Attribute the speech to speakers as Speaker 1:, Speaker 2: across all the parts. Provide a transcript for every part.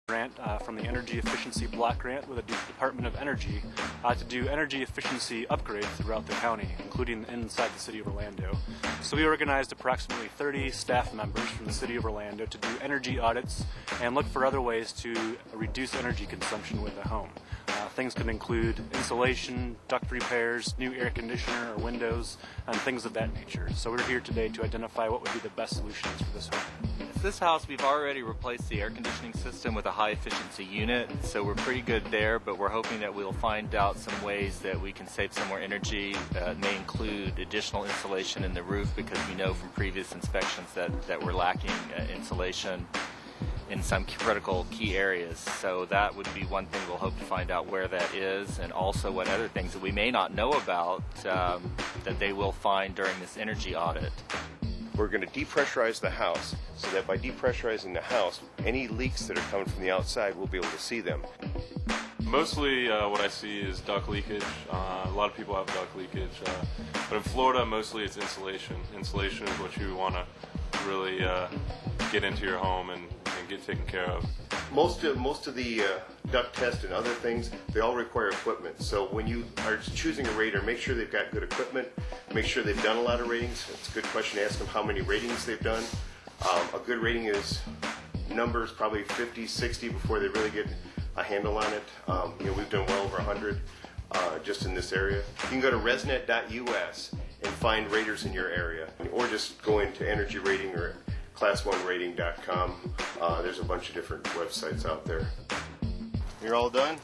Speaker 1: grant from the Energy Efficiency Block Grant with the Department of Energy to do energy efficiency upgrades throughout the county, including inside the city of Orlando. So we organized approximately 30 staff members from the city of Orlando to do energy audits and look for other ways to reduce energy consumption with the home. Things can include insulation, duct repairs, new air conditioner or windows, and things of that nature. So we're here today to identify what would be the best solutions for this home.
Speaker 2: This house, we've already replaced the air conditioning system with a high efficiency unit, so we're pretty good there, but we're hoping that we'll find out some ways that we can save some more energy. It may include additional insulation in the roof, because we know from previous inspections that we're lacking insulation in some critical key areas. So that would be one thing we'll hope to find out where that is, and also what other things that we may not know about that they will find during this energy audit.
Speaker 3: We're going to depressurize the house so that by depressurizing the house, any leaks that are coming from the outside, we'll be able to see them.
Speaker 4: Mostly what I see is duct leakage. A lot of people have duct leakage, but in Florida mostly it's insulation. Insulation is what you want to really get into your home and get taken care of.
Speaker 3: Most of the duct test and other things, they all require equipment. So when you are choosing a rater, make sure they've got good equipment. Make sure they've done a lot of ratings. It's a good question to ask them how many ratings they've done. A good rating is numbers probably 50, 60 before they really get a handle on it. We've done well over 100 just in this area. You can go to resnet.us and find raters in your area, or just go into Energy Rating or class1rating.com. There's a bunch of different websites out there. You're all done?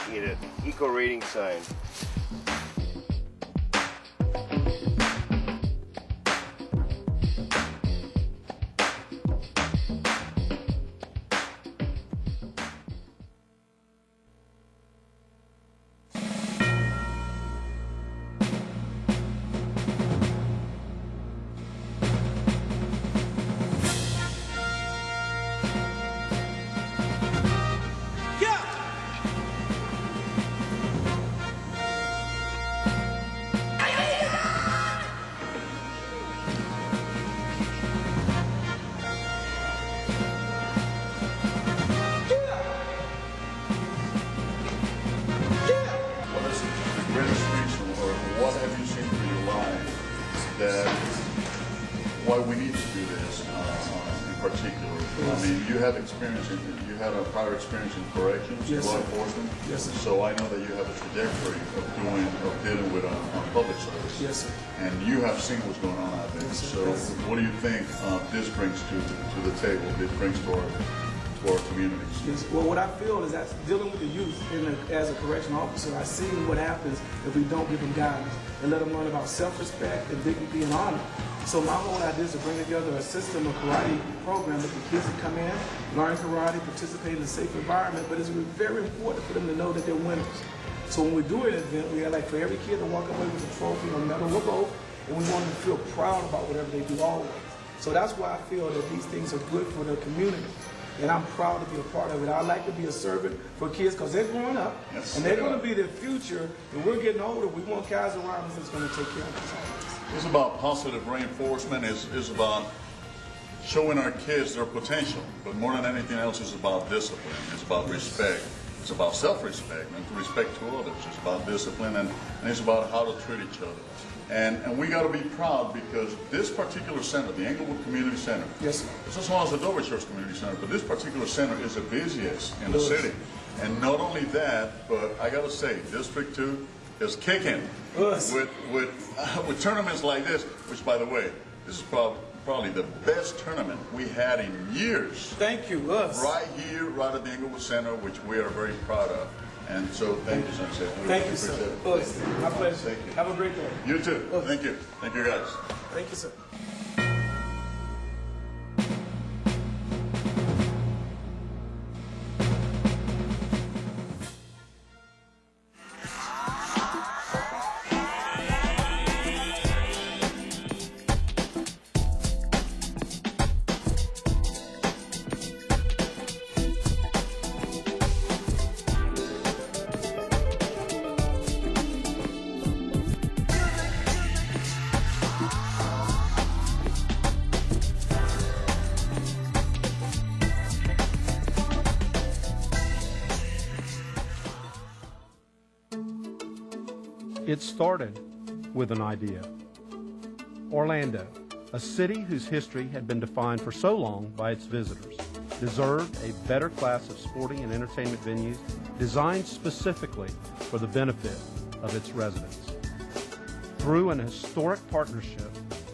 Speaker 3: You get an eco rating sign.
Speaker 5: What have you seen for your life that why we need to do this in particular? I mean, you had a prior experience in corrections,
Speaker 6: yes,
Speaker 5: law enforcement.
Speaker 6: Yes, sir.
Speaker 5: So I know that you have a trajectory of dealing with public service.
Speaker 6: Yes, sir.
Speaker 5: And you have seen what's going on out there.
Speaker 6: Yes,
Speaker 5: so
Speaker 6: yes.
Speaker 5: What do you think this brings to the table? This brings to our communities?
Speaker 6: Yes. Well, what I feel is that dealing with the youth as a correctional officer, I see what happens if we don't give them guidance and let them learn about self-respect and dignity and honor. So my whole idea is to bring together a system of karate program that the kids can come in, learn karate, participate in a safe environment, but it's very important for them to know that they're winners. So when we do an event, we like for every kid to walk away with a trophy or medal or both, and we want them to feel proud about whatever they do always. So that's why I feel that these things are good for the community. And I'm proud to be a part of it. I like to be a servant for kids because they're growing up, yes, and they're going to be the future. And we're getting older. We want guys around us that's going to take care of us.
Speaker 5: It's about positive reinforcement. It's about showing our kids their potential. But more than anything else, it's about discipline. It's about respect. It's about self-respect and respect to others. It's about discipline, and it's about how to treat each other. And we got to be proud because this particular center, the Englewood Community Center,
Speaker 6: yes, sir.
Speaker 5: It's as well as the Dover Church Community Center, but this particular center is the busiest in the city. And not only that, but I got to say, District 2 is kicking with tournaments like this, which, by the way, this is probably the best tournament we had in years.
Speaker 6: Thank you, us.
Speaker 5: Right here, right at the Englewood Center, which we are very proud of. And so, thank you, Sensei.
Speaker 6: Thank you, sir. My pleasure.
Speaker 5: Thank you.
Speaker 6: Have a great day.
Speaker 5: You too. Thank you. Thank you, guys.
Speaker 6: Thank you, sir.
Speaker 7: It started with an idea. Orlando, a city whose history had been defined for so long by its visitors, deserved a better class of sporting and entertainment venues designed specifically for the benefit of its residents. Through an historic partnership,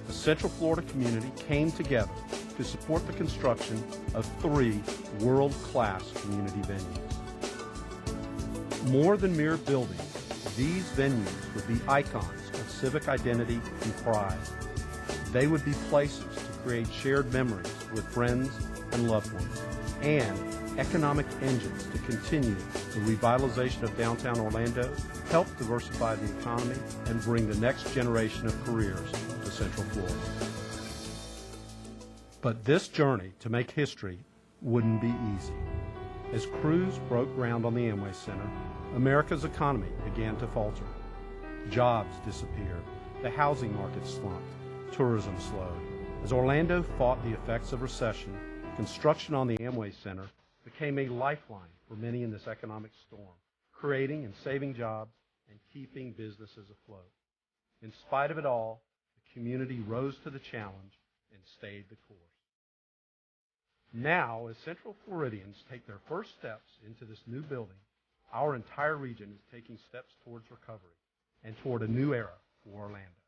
Speaker 7: the Central Florida community came together to support the construction of 3 world-class community venues. More than mere buildings, these venues would be icons of civic identity and pride. They would be places to create shared memories with friends and loved ones, and economic engines to continue the revitalization of downtown Orlando, help diversify the economy, and bring the next generation of careers to Central Florida. But this journey to make history wouldn't be easy. As crews broke ground on the Amway Center, America's economy began to falter. Jobs disappeared, the housing market slumped, tourism slowed. As Orlando fought the effects of recession, construction on the Amway Center became a lifeline for many in this economic storm, creating and saving jobs and keeping businesses afloat. In spite of it all, the community rose to the challenge and stayed the course. Now, as Central Floridians take their first steps into this new building, our entire region is taking steps towards recovery and toward a new era for Orlando.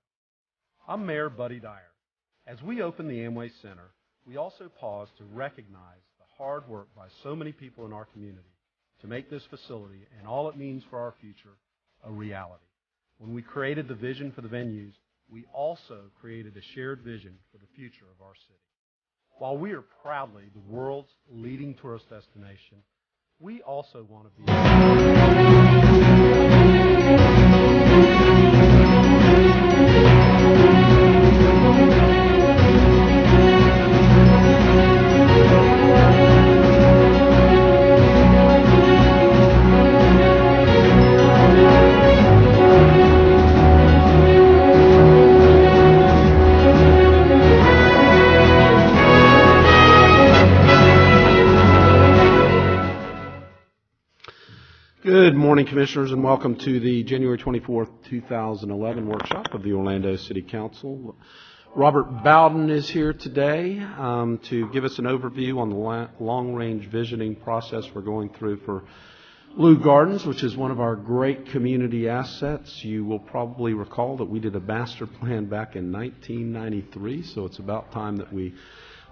Speaker 7: I'm Mayor Buddy Dyer. As we open the Amway Center, we also pause to recognize the hard work by so many people in our community to make this facility and all it means for our future a reality. When we created the vision for the venues, we also created a shared vision for the future of our city. While we are proudly the world's leading tourist destination, we also want to be Good morning, Commissioners, and welcome to the January 24th, 2011 workshop of the Orlando City Council. Robert Bowden is here today to give us an overview on the long-range visioning process we're going through for Lou Gardens, which is one of our great community assets. You will probably recall that we did a master plan back in 1993, so it's about time that we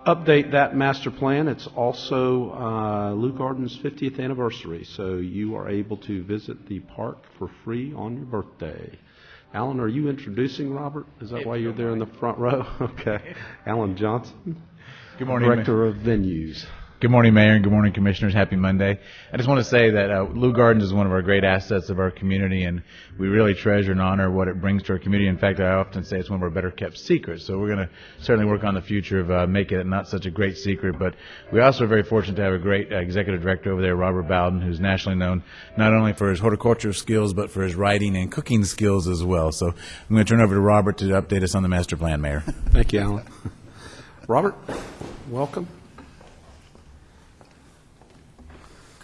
Speaker 7: update that master plan. It's also Lou Gardens' 50th anniversary, so you are able to visit the park for free on your birthday. Alan, are you introducing Robert? Is that why you're there in the front row? Okay. Alan Johnson,
Speaker 8: Good morning,
Speaker 7: Director of Venues.
Speaker 8: Good morning, Mayor, and good morning, Commissioners. Happy Monday. I just want to say that Lou Gardens is one of our great assets of our community, and we really treasure and honor what it brings to our community. In fact, I often say it's one of our better-kept secrets, so we're going to certainly work on the future of making it not such a great secret. But we also are very fortunate to have a great executive director over there, Robert Bowden, who's nationally known not only for his horticultural skills, but for his writing and cooking skills as well. So I'm going to turn over to Robert to update us on the master plan, Mayor.
Speaker 7: Thank you, Alan. Robert, welcome.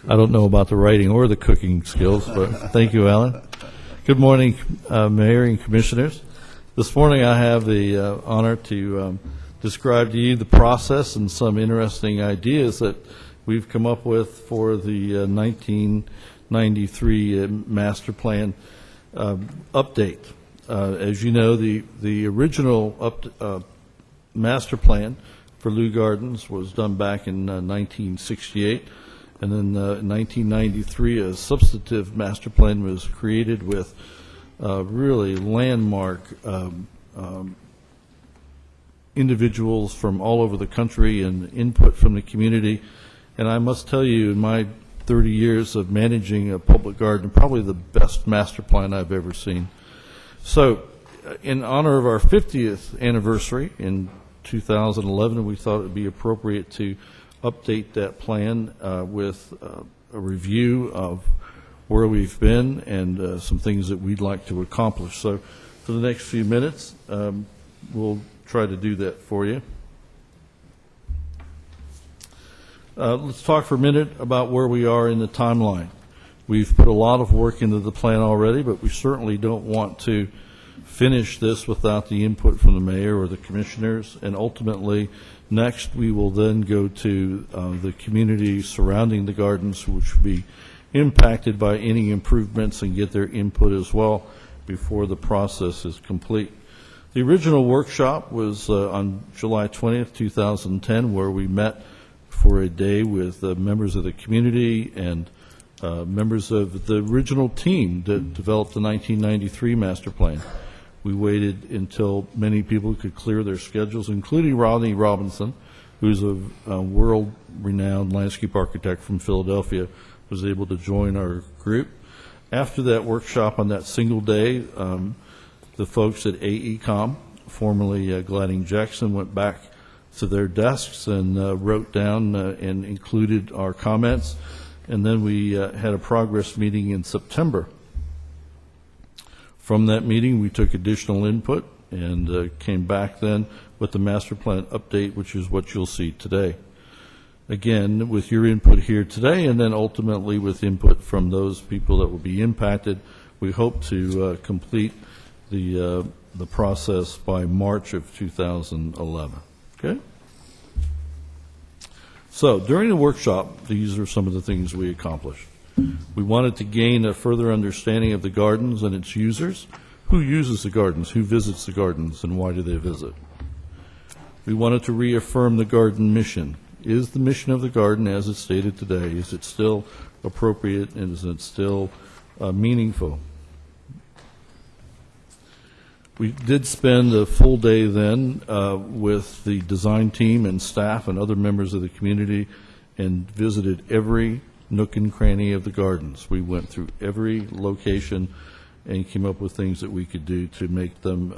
Speaker 9: I don't know about the writing or the cooking skills, but thank you, Alan. Good morning, Mayor and Commissioners. This morning I have the honor to describe to you the process and some interesting ideas that we've come up with for the 1993 master plan update. As you know, the original master plan for Lou Gardens was done back in 1968. And then in 1993, a substantive master plan was created with really landmark individuals from all over the country and input from the community. And I must tell you, in my 30 years of managing a public garden, probably the best master plan I've ever seen. So in honor of our 50th anniversary in 2011, we thought it would be appropriate to update that plan with a review of where we've been and some things that we'd like to accomplish. So for the next few minutes, we'll try to do that for you. Let's talk for a minute about where we are in the timeline. We've put a lot of work into the plan already, but we certainly don't want to finish this without the input from the mayor or the commissioners. And ultimately, next we will then go to the community surrounding the gardens, which will be impacted by any improvements, and get their input as well before the process is complete. The original workshop was on July 20th, 2010, where we met for a day with members of the community and members of the original team that developed the 1993 master plan. We waited until many people could clear their schedules, including Rodney Robinson, who's a world-renowned landscape architect from Philadelphia, was able to join our group. After that workshop on that single day, the folks at AECOM, formerly Gladding Jackson, went back to their desks and wrote down and included our comments. And then we had a progress meeting in September. From that meeting, we took additional input and came back then with the master plan update, which is what you'll see today. Again, with your input here today, and then ultimately with input from those people that will be impacted, we hope to complete the process by March of 2011. Okay? So during the workshop, these are some of the things we accomplished. We wanted to gain a further understanding of the gardens and its users. Who uses the gardens? Who visits the gardens? And why do they visit? We wanted to reaffirm the garden mission. Is the mission of the garden, as it's stated today, is it still appropriate, and is it still meaningful? We did spend a full day then with the design team and staff and other members of the community and visited every nook and cranny of the gardens. We went through every location and came up with things that we could do to make them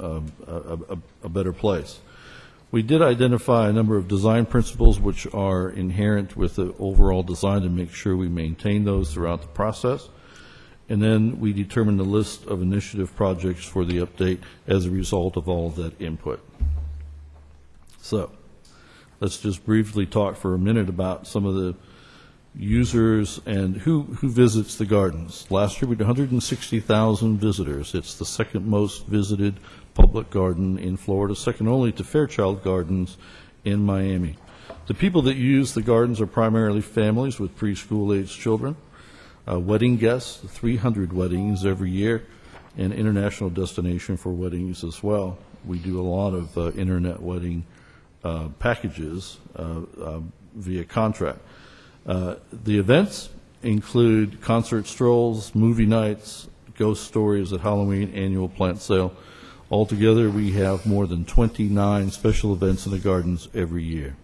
Speaker 9: a better place. We did identify a number of design principles which are inherent with the overall design to make sure we maintain those throughout the process. And then we determined a list of initiative projects for the update as a result of all of that input. So let's just briefly talk for a minute about some of the users and who visits the gardens. Last year we had 160,000 visitors. It's the second most visited public garden in Florida, second only to Fairchild Gardens in Miami. The people that use the gardens are primarily families with preschool-aged children, wedding guests, 300 weddings every year, and international destination for weddings as well. We do a lot of internet wedding packages via contract. The events include concert strolls, movie nights, ghost stories at Halloween, annual plant sale. Altogether, we have more than 29 special events in the gardens every year.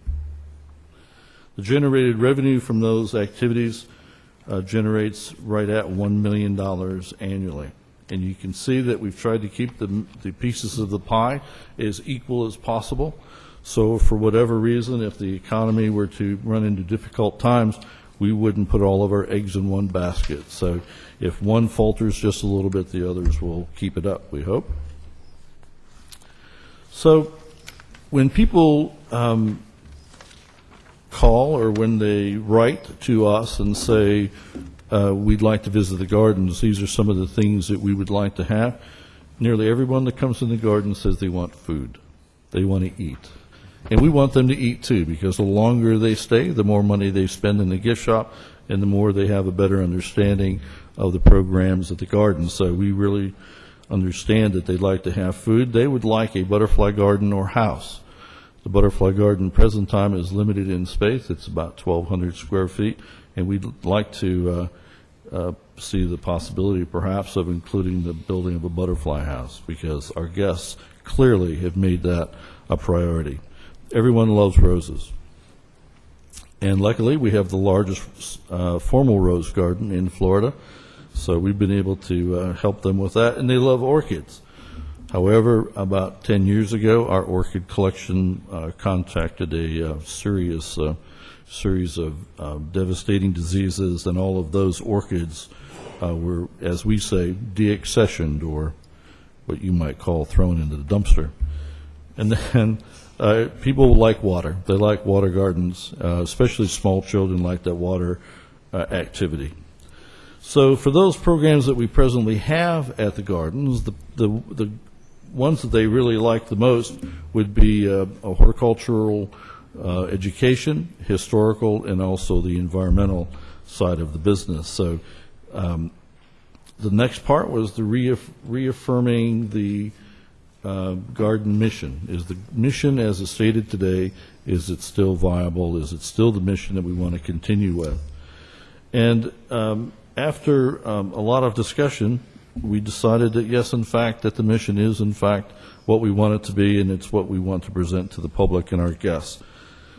Speaker 9: The generated revenue from those activities generates right at $1 million annually. And you can see that we've tried to keep the pieces of the pie as equal as possible. So for whatever reason, if the economy were to run into difficult times, we wouldn't put all of our eggs in one basket. So if one falters just a little bit, the others will keep it up, we hope. So when people call or when they write to us and say, we'd like to visit the gardens, these are some of the things that we would like to have. Nearly everyone that comes in the garden says they want food. They want to eat. And we want them to eat too, because the longer they stay, the more money they spend in the gift shop, and the more they have a better understanding of the programs at the garden. So we really understand that they'd like to have food. They would like a butterfly garden or house. The butterfly garden present time is limited in space. It's about 1,200 square feet, and we'd like to see the possibility perhaps of including the building of a butterfly house, because our guests clearly have made that a priority. Everyone loves roses. And luckily, we have the largest formal rose garden in Florida, so we've been able to help them with that, and they love orchids. However, about 10 years ago, our orchid collection contacted a series of devastating diseases, and all of those orchids were, as we say, deaccessioned, or what you might call thrown into the dumpster. And then people like water. They like water gardens, especially small children like that water activity. So for those programs that we presently have at the gardens, the ones that they really like the most would be a horticultural education, historical, and also the environmental side of the business. So the next part was the reaffirming the garden mission. Is the mission as it's stated today, is it still viable? Is it still the mission that we want to continue with? And after a lot of discussion, we decided that yes, in fact, that the mission is in fact what we want it to be, and it's what we want to present to the public and our guests.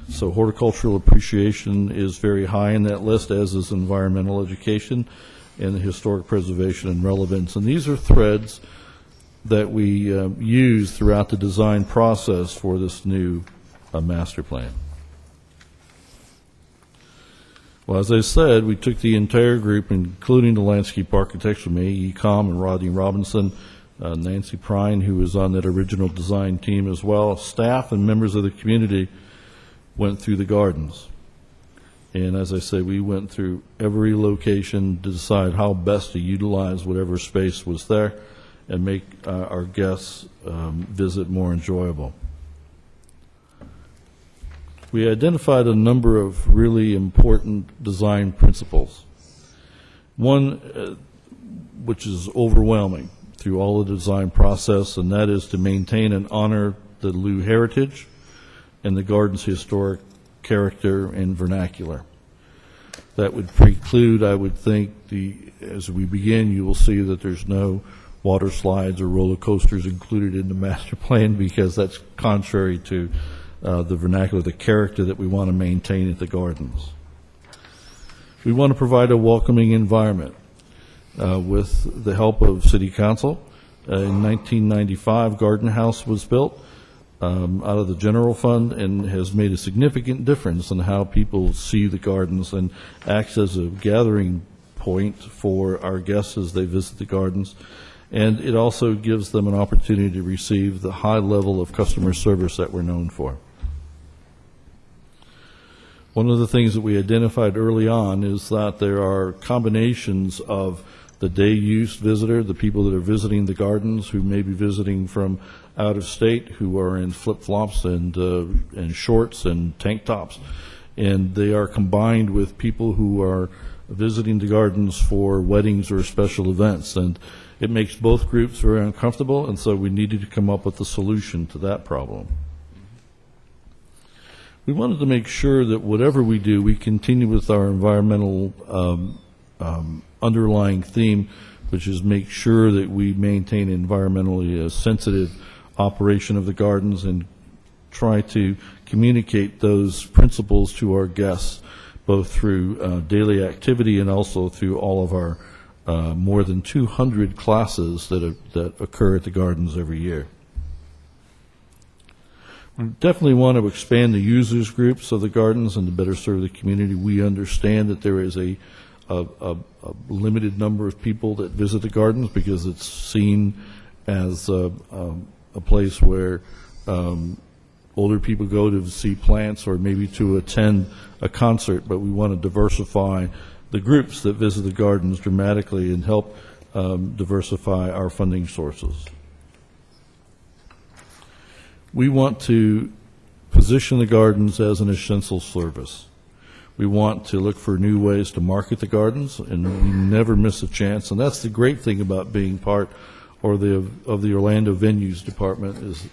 Speaker 9: So horticultural appreciation is very high in that list, as is environmental education and historic preservation and relevance. And these are threads that we use throughout the design process for this new master plan. Well, as I said, we took the entire group, including the landscape architects from AECOM and Rodney Robinson, Nancy Prine, who was on that original design team as well, staff and members of the community went through the gardens. And as I say, we went through every location to decide how best to utilize whatever space was there and make our guests' visit more enjoyable. We identified a number of really important design principles. One, which is overwhelming through all the design process, and that is to maintain and honor the Lou heritage and the garden's historic character and vernacular. That would preclude, I would think, as we begin, you will see that there's no water slides or roller coasters included in the master plan, because that's contrary to the vernacular, the character that we want to maintain at the gardens. We want to provide a welcoming environment with the help of City Council. In 1995, Garden House was built out of the general fund and has made a significant difference in how people see the gardens and acts as a gathering point for our guests as they visit the gardens. And it also gives them an opportunity to receive the high level of customer service that we're known for. One of the things that we identified early on is that there are combinations of the day use visitor, the people that are visiting the gardens who may be visiting from out of state, who are in flip-flops and shorts and tank tops. And they are combined with people who are visiting the gardens for weddings or special events. And it makes both groups very uncomfortable, and so we needed to come up with a solution to that problem. We wanted to make sure that whatever we do, we continue with our environmental underlying theme, which is make sure that we maintain environmentally sensitive operation of the gardens and try to communicate those principles to our guests, both through daily activity and also through all of our more than 200 classes that occur at the gardens every year. We definitely want to expand the users groups of the gardens and to better serve the community. We understand that there is a limited number of people that visit the gardens because it's seen as a place where older people go to see plants or maybe to attend a concert, but we want to diversify the groups that visit the gardens dramatically and help diversify our funding sources. We want to position the gardens as an essential service. We want to look for new ways to market the gardens, and we never miss a chance. And that's the great thing about being part of the Orlando Venues Department is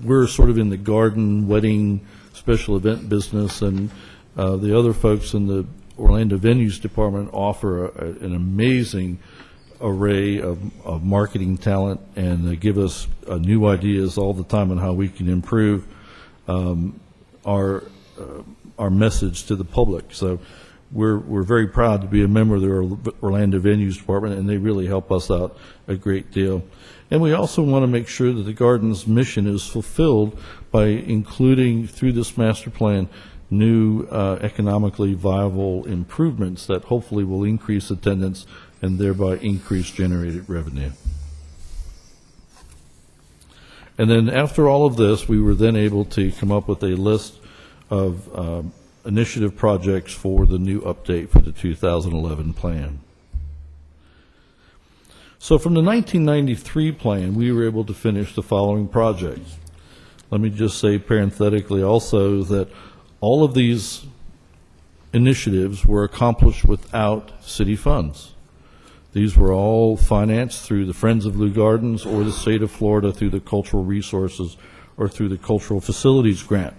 Speaker 9: we're sort of in the garden, wedding, special event business, and the other folks in the Orlando Venues Department offer an amazing array of marketing talent, and they give us new ideas all the time on how we can improve our message to the public. So we're very proud to be a member of the Orlando Venues Department, and they really help us out a great deal. And we also want to make sure that the garden's mission is fulfilled by including, through this master plan, new economically viable improvements that hopefully will increase attendance and thereby increase generated revenue. And then after all of this, we were then able to come up with a list of initiative projects for the new update for the 2011 plan. So from the 1993 plan, we were able to finish the following projects. Let me just say parenthetically also that all of these initiatives were accomplished without city funds. These were all financed through the Friends of Lou Gardens or the state of Florida through the Cultural Resources or through the Cultural Facilities Grant,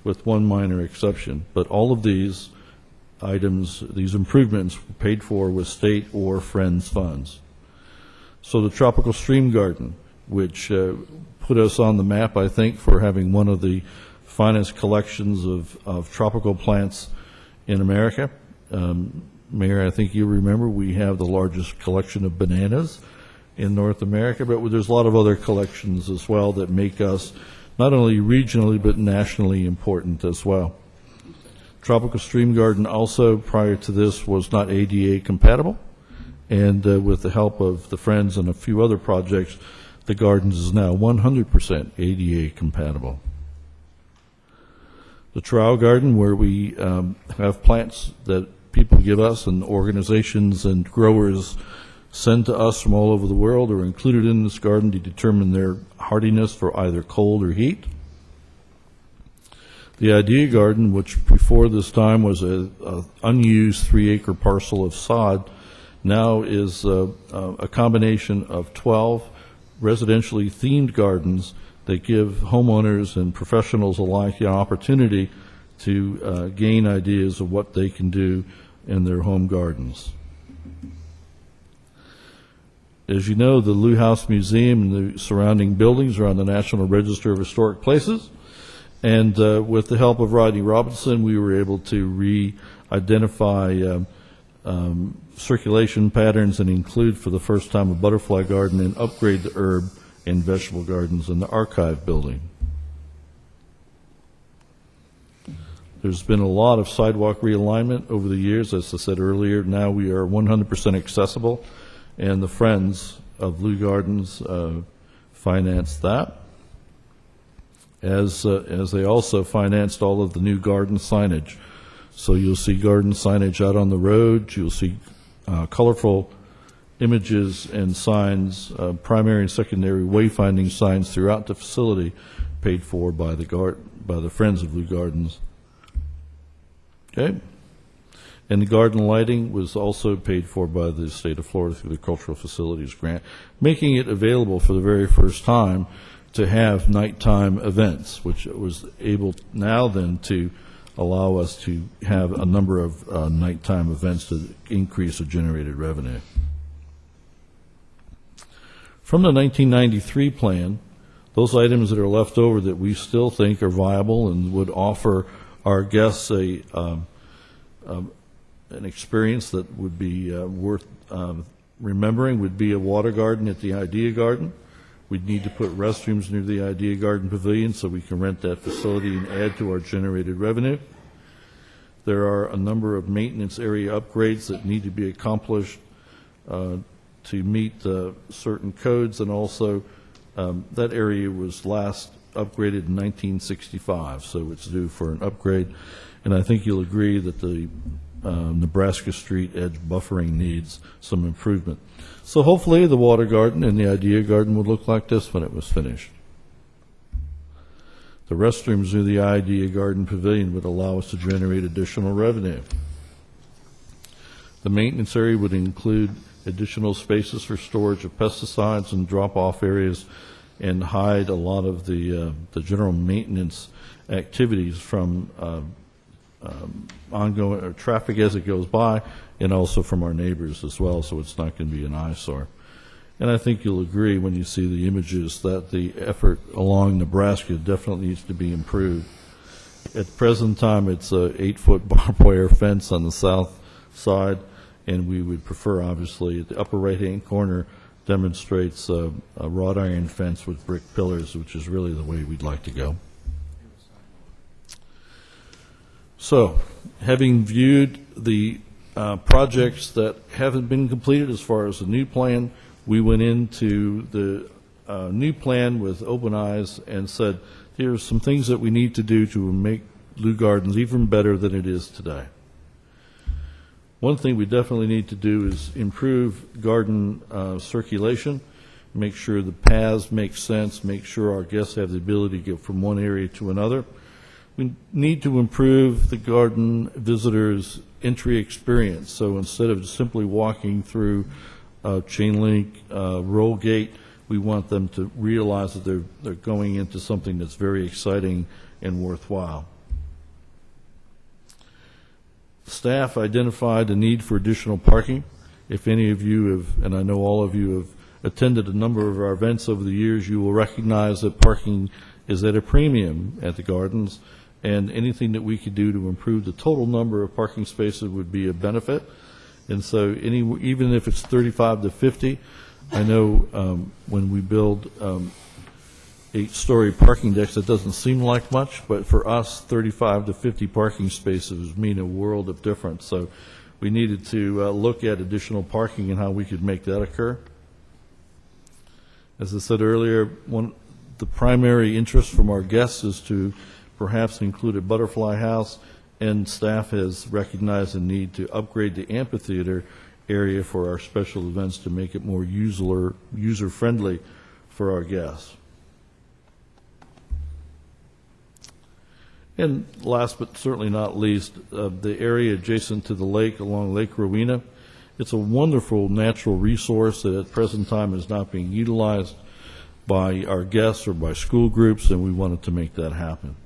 Speaker 9: with one minor exception. But all of these items, these improvements, were paid for with state or Friends funds. So the Tropical Stream Garden, which put us on the map, I think, for having one of the finest collections of tropical plants in America. Mayor, I think you remember we have the largest collection of bananas in North America, but there's a lot of other collections as well that make us not only regionally but nationally important as well. Tropical Stream Garden also, prior to this, was not ADA compatible, and with the help of the Friends and a few other projects, the gardens is now 100% ADA compatible. The Trial Garden, where we have plants that people give us and organizations and growers send to us from all over the world, are included in this garden to determine their hardiness for either cold or heat. The Idea Garden, which before this time was an unused 3-acre parcel of sod, now is a combination of 12 residentially themed gardens that give homeowners and professionals alike the opportunity to gain ideas of what they can do in their home gardens. As you know, the Lou House Museum and the surrounding buildings are on the National Register of Historic Places, and with the help of Rodney Robinson, we were able to re-identify circulation patterns and include for the first time a butterfly garden and upgrade the herb and vegetable gardens in the archive building. There's been a lot of sidewalk realignment over the years. As I said earlier, now we are 100% accessible, and the Friends of Lou Gardens financed that, as they also financed all of the new garden signage. So you'll see garden signage out on the road. You'll see colorful images and signs, primary and secondary wayfinding signs throughout the facility, paid for by the Friends of Lou Gardens. Okay, and the garden lighting was also paid for by the state of Florida through the Cultural Facilities Grant, making it available for the very first time to have nighttime events, which was able now then to allow us to have a number of nighttime events to increase the generated revenue. From the 1993 plan, those items that are left over that we still think are viable and would offer our guests an experience that would be worth remembering would be a water garden at the Idea Garden. We'd need to put restrooms near the Idea Garden Pavilion so we can rent that facility and add to our generated revenue. There are a number of maintenance area upgrades that need to be accomplished to meet certain codes, and also that area was last upgraded in 1965, so it's due for an upgrade. And I think you'll agree that the Nebraska Street edge buffering needs some improvement. So hopefully the water garden and the Idea Garden would look like this when it was finished. The restrooms near the Idea Garden Pavilion would allow us to generate additional revenue. The maintenance area would include additional spaces for storage of pesticides and drop-off areas, and hide a lot of the general maintenance activities from ongoing or traffic as it goes by, and also from our neighbors as well, so it's not going to be an eyesore. And I think you'll agree when you see the images that the effort along Nebraska definitely needs to be improved. At the present time, it's a 8-foot barbed wire fence on the south side, and we would prefer, obviously, the upper right-hand corner demonstrates a wrought iron fence with brick pillars, which is really the way we'd like to go. So, having viewed the projects that haven't been completed as far as the new plan, we went into the new plan with open eyes and said, here's some things that we need to do to make Lou Gardens even better than it is today. One thing we definitely need to do is improve garden circulation, make sure the paths make sense, make sure our guests have the ability to get from one area to another. We need to improve the garden visitors' entry experience. So instead of simply walking through chain link, roll gate, we want them to realize that they're going into something that's very exciting and worthwhile. Staff identified a need for additional parking. If any of you have, and I know all of you have attended a number of our events over the years, you will recognize that parking is at a premium at the gardens, and anything that we could do to improve the total number of parking spaces would be a benefit. And so even if it's 35 to 50, I know when we build 8-story parking decks, it doesn't seem like much, but for us, 35 to 50 parking spaces mean a world of difference. So we needed to look at additional parking and how we could make that occur. As I said earlier, the primary interest from our guests is to perhaps include a butterfly house, and staff has recognized the need to upgrade the amphitheater area for our special events to make it more user-friendly for our guests. And last but certainly not least, the area adjacent to the lake along Lake Rowena. It's a wonderful natural resource that at present time is not being utilized by our guests or by school groups, and we wanted to make that happen.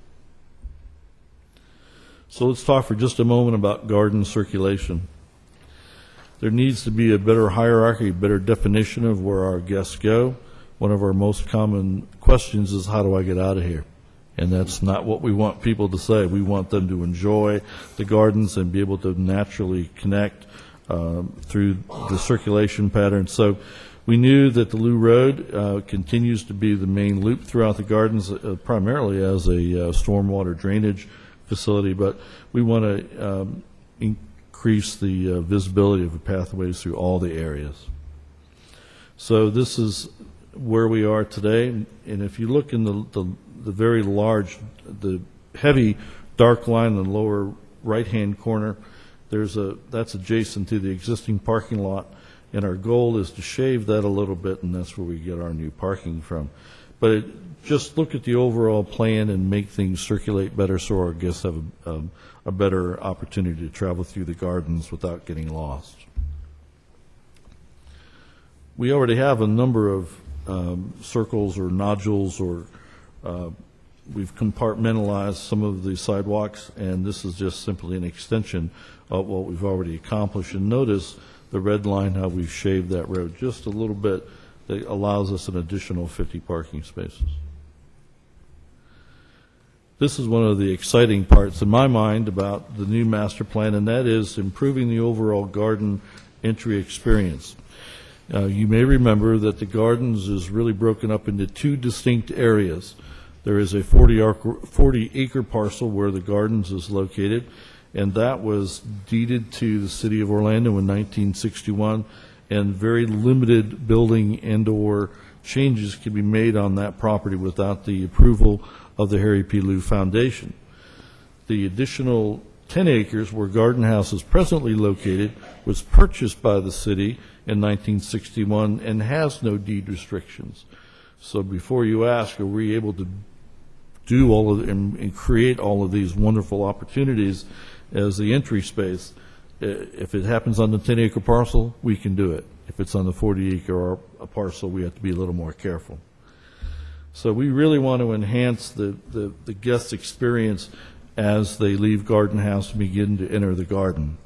Speaker 9: So let's talk for just a moment about garden circulation. There needs to be a better hierarchy, a better definition of where our guests go. One of our most common questions is, how do I get out of here? And that's not what we want people to say. We want them to enjoy the gardens and be able to naturally connect through the circulation pattern. So we knew that the Lou Road continues to be the main loop throughout the gardens, primarily as a stormwater drainage facility, but we want to increase the visibility of the pathways through all the areas. So this is where we are today, and if you look in the very large, the heavy dark line in the lower right-hand corner, that's adjacent to the existing parking lot, and our goal is to shave that a little bit, and that's where we get our new parking from. But just look at the overall plan and make things circulate better so our guests have a better opportunity to travel through the gardens without getting lost. We already have a number of circles or nodules, or we've compartmentalized some of the sidewalks, and this is just simply an extension of what we've already accomplished. And notice the red line, how we've shaved that road just a little bit, that allows us an additional 50 parking spaces. This is one of the exciting parts in my mind about the new master plan, and that is improving the overall garden entry experience. You may remember that the gardens is really broken up into two distinct areas. There is a 40-acre parcel where the gardens is located, and that was deeded to the city of Orlando in 1961, and very limited building and or changes can be made on that property without the approval of the Harry P. Lou Foundation. The additional 10 acres where Garden House is presently located was purchased by the city in 1961 and has no deed restrictions. So before you ask, are we able to do all of and create all of these wonderful opportunities as the entry space? If it happens on the 10-acre parcel, we can do it. If it's on the 40-acre parcel, we have to be a little more careful. So we really want to enhance the guest experience as they leave Garden House and begin to enter the garden.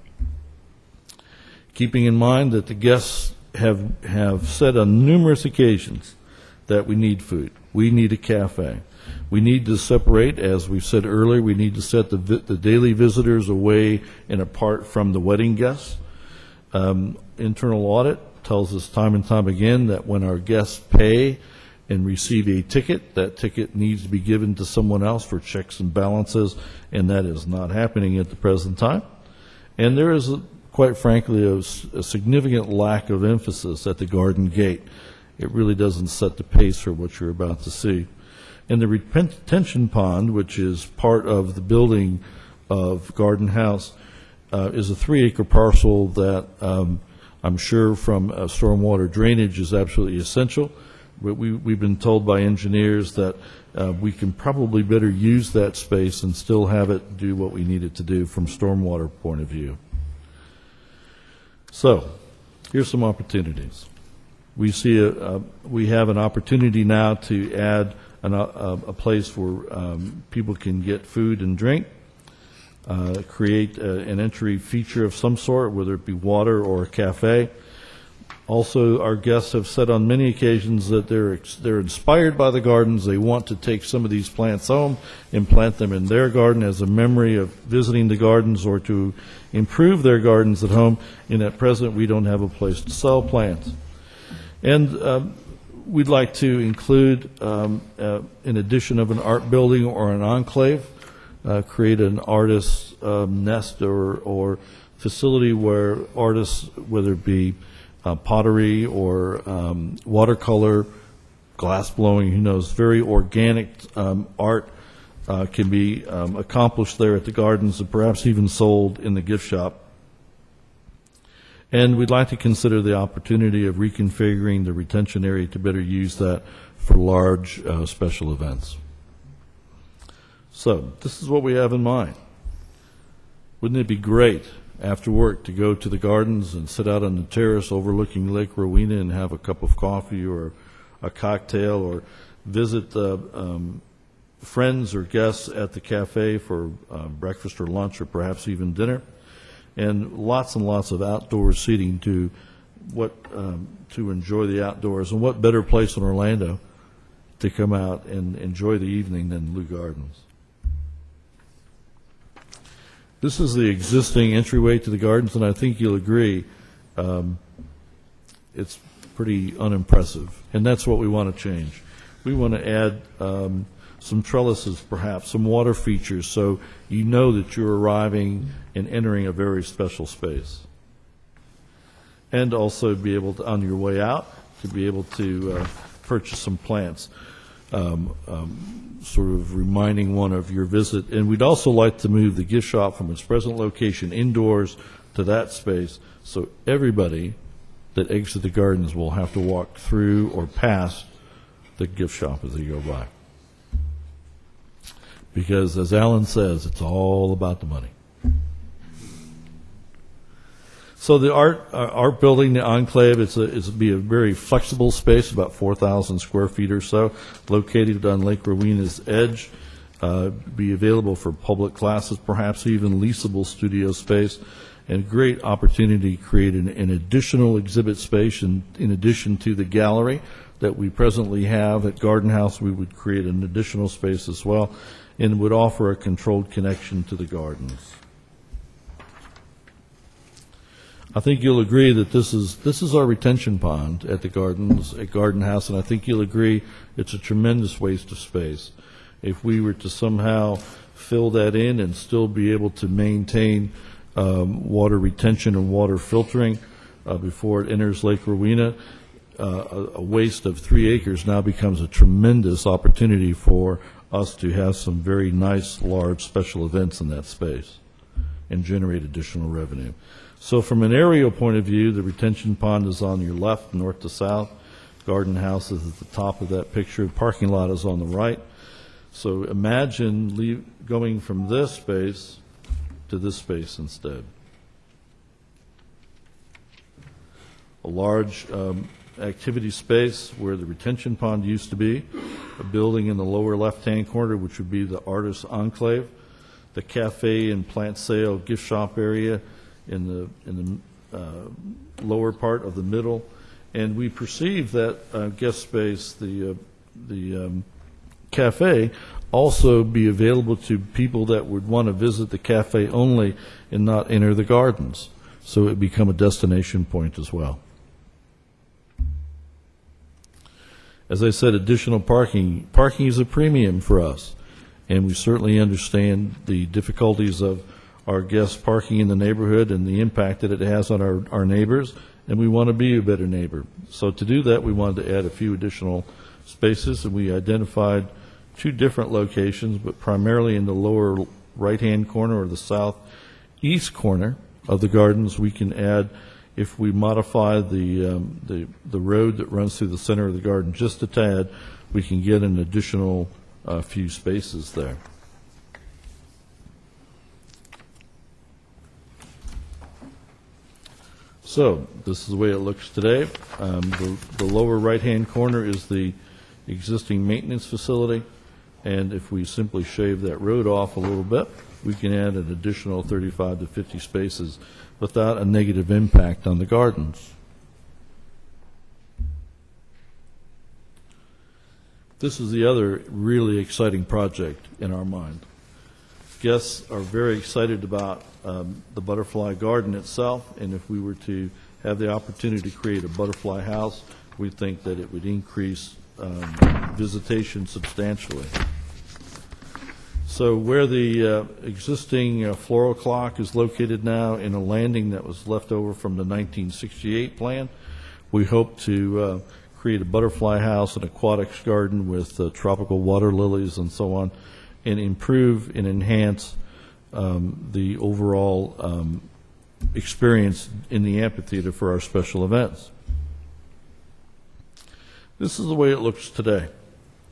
Speaker 9: Keeping in mind that the guests have said on numerous occasions that we need food, we need a cafe. We need to separate, as we said earlier, we need to set the daily visitors away and apart from the wedding guests. Internal audit tells us time and time again that when our guests pay and receive a ticket, that ticket needs to be given to someone else for checks and balances, and that is not happening at the present time. And there is, quite frankly, a significant lack of emphasis at the garden gate. It really doesn't set the pace for what you're about to see. And the retention pond, which is part of the building of Garden House, is a 3-acre parcel that I'm sure from stormwater drainage is absolutely essential. But we've been told by engineers that we can probably better use that space and still have it do what we need it to do from stormwater point of view. So, here's some opportunities. We see we have an opportunity now to add a place where people can get food and drink, create an entry feature of some sort, whether it be water or a cafe. Also, our guests have said on many occasions that they're inspired by the gardens. They want to take some of these plants home and plant them in their garden as a memory of visiting the gardens or to improve their gardens at home. And at present, we don't have a place to sell plants. And we'd like to include, in addition of an art building or an enclave, create an artist's nest or facility where artists, whether it be pottery or watercolor, glass blowing, who knows, very organic art can be accomplished there at the gardens and perhaps even sold in the gift shop. And we'd like to consider the opportunity of reconfiguring the retention area to better use that for large special events. So this is what we have in mind. Wouldn't it be great after work to go to the gardens and sit out on the terrace overlooking Lake Rowena and have a cup of coffee or a cocktail, or visit friends or guests at the cafe for breakfast or lunch or perhaps even dinner? And lots of outdoor seating to enjoy the outdoors. And what better place in Orlando to come out and enjoy the evening than Lou Gardens? This is the existing entryway to the gardens, and I think you'll agree it's pretty unimpressive. And that's what we want to change. We want to add some trellises, perhaps, some water features, so you know that you're arriving and entering a very special space. And also be able to, on your way out, to be able to purchase some plants, sort of reminding one of your visit. And we'd also like to move the gift shop from its present location indoors to that space, so everybody that exits the gardens will have to walk through or past the gift shop as they go by. Because, as Alan says, it's all about the money. So the art building, the enclave, it's be a very flexible space, about 4,000 square feet or so, located on Lake Rowena's edge. Be available for public classes, perhaps even leasable studio space, and great opportunity to create an additional exhibit space. In addition to the gallery that we presently have at Garden House, we would create an additional space as well, and would offer a controlled connection to the gardens. I think you'll agree that this is our retention pond at the gardens, at Garden House, and I think you'll agree it's a tremendous waste of space. If we were to somehow fill that in and still be able to maintain water retention and water filtering before it enters Lake Rowena, a waste of 3 acres now becomes a tremendous opportunity for us to have some very nice, large special events in that space and generate additional revenue. So from an aerial point of view, the retention pond is on your left, north to south. Garden House is at the top of that picture. Parking lot is on the right. So imagine going from this space to this space instead. A large activity space where the retention pond used to be, a building in the lower left-hand corner, which would be the artist enclave, the cafe and plant sale gift shop area in the lower part of the middle, and we perceive that guest space, the cafe, also be available to people that would want to visit the cafe only and not enter the gardens, so it become a destination point as well. As I said, additional parking. Parking is a premium for us, and we certainly understand the difficulties of our guests parking in the neighborhood and the impact that it has on our neighbors, and we want to be a better neighbor. So to do that, we wanted to add a few additional spaces, and we identified two different locations, but primarily in the lower right-hand corner or the southeast corner of the gardens. We can add, if we modify the road that runs through the center of the garden just a tad, we can get an additional few spaces there. So this is the way it looks today. The lower right-hand corner is the existing maintenance facility, and if we simply shave that road off a little bit, we can add an additional 35 to 50 spaces without a negative impact on the gardens. This is the other really exciting project in our mind. Guests are very excited about the butterfly garden itself, and if we were to have the opportunity to create a butterfly house, we think that it would increase visitation substantially. So where the existing floral clock is located now in a landing that was left over from the 1968 plan, we hope to create a butterfly house, an aquatics garden with tropical water lilies and so on, and improve and enhance the overall experience in the amphitheater for our special events. This is the way it looks today,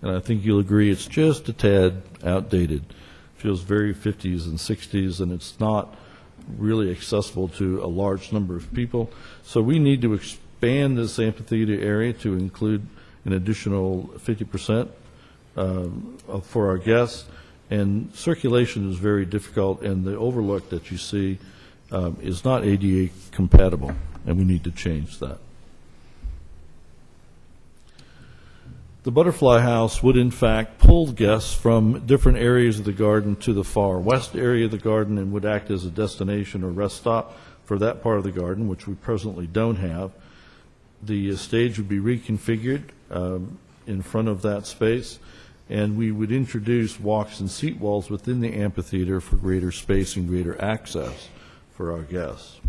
Speaker 9: and I think you'll agree it's just a tad outdated. Feels very 50s and 60s, and it's not really accessible to a large number of people. So we need to expand this amphitheater area to include an additional 50% for our guests. And circulation is very difficult, and the overlook that you see is not ADA compatible, and we need to change that. The butterfly house would, in fact, pull guests from different areas of the garden to the far west area of the garden and would act as a destination or rest stop for that part of the garden, which we presently don't have. The stage would be reconfigured in front of that space, and we would introduce walks and seat walls within the amphitheater for greater space and greater access for our guests.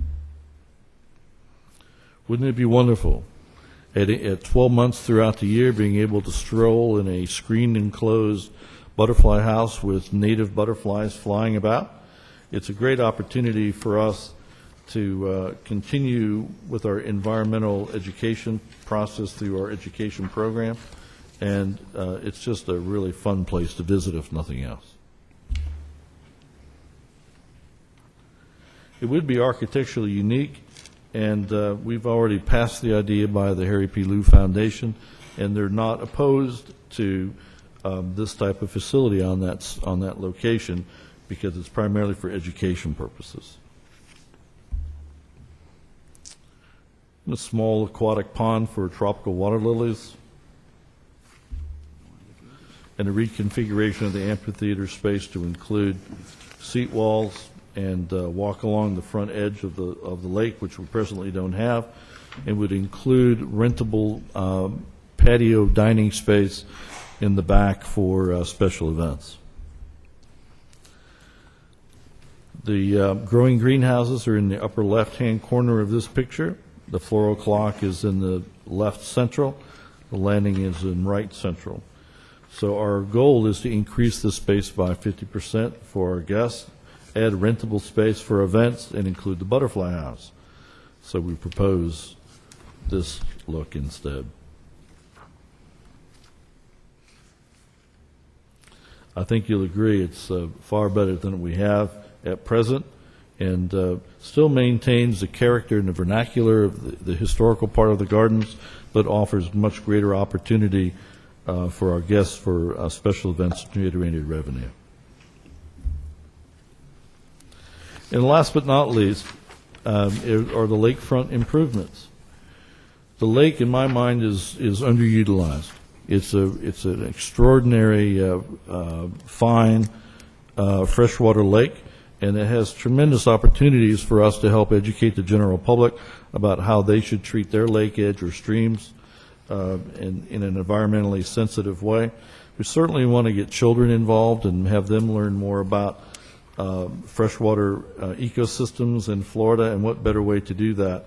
Speaker 9: Wouldn't it be wonderful at 12 months throughout the year being able to stroll in a screened enclosed butterfly house with native butterflies flying about? It's a great opportunity for us to continue with our environmental education process through our education program, and it's just a really fun place to visit, if nothing else. It would be architecturally unique, and we've already passed the idea by the Harry P. Lew Foundation, and they're not opposed to this type of facility on that location because it's primarily for education purposes. And a small aquatic pond for tropical water lilies, and a reconfiguration of the amphitheater space to include seat walls and walk along the front edge of the lake, which we presently don't have, and would include rentable patio dining space in the back for special events. The growing greenhouses are in the upper left-hand corner of this picture. The floral clock is in the left central. The landing is in right central. So our goal is to increase the space by 50% for our guests, add rentable space for events, and include the butterfly house. So we propose this look instead. I think you'll agree it's far better than we have at present, and still maintains the character and the vernacular of the historical part of the gardens, but offers much greater opportunity for our guests for special events generated revenue. And last but not least are the lakefront improvements. The lake, in my mind, is underutilized. It's an extraordinary fine freshwater lake, and it has tremendous opportunities for us to help educate the general public about how they should treat their lake edge or streams in an environmentally sensitive way. We certainly want to get children involved and have them learn more about freshwater ecosystems in Florida, and what better way to do that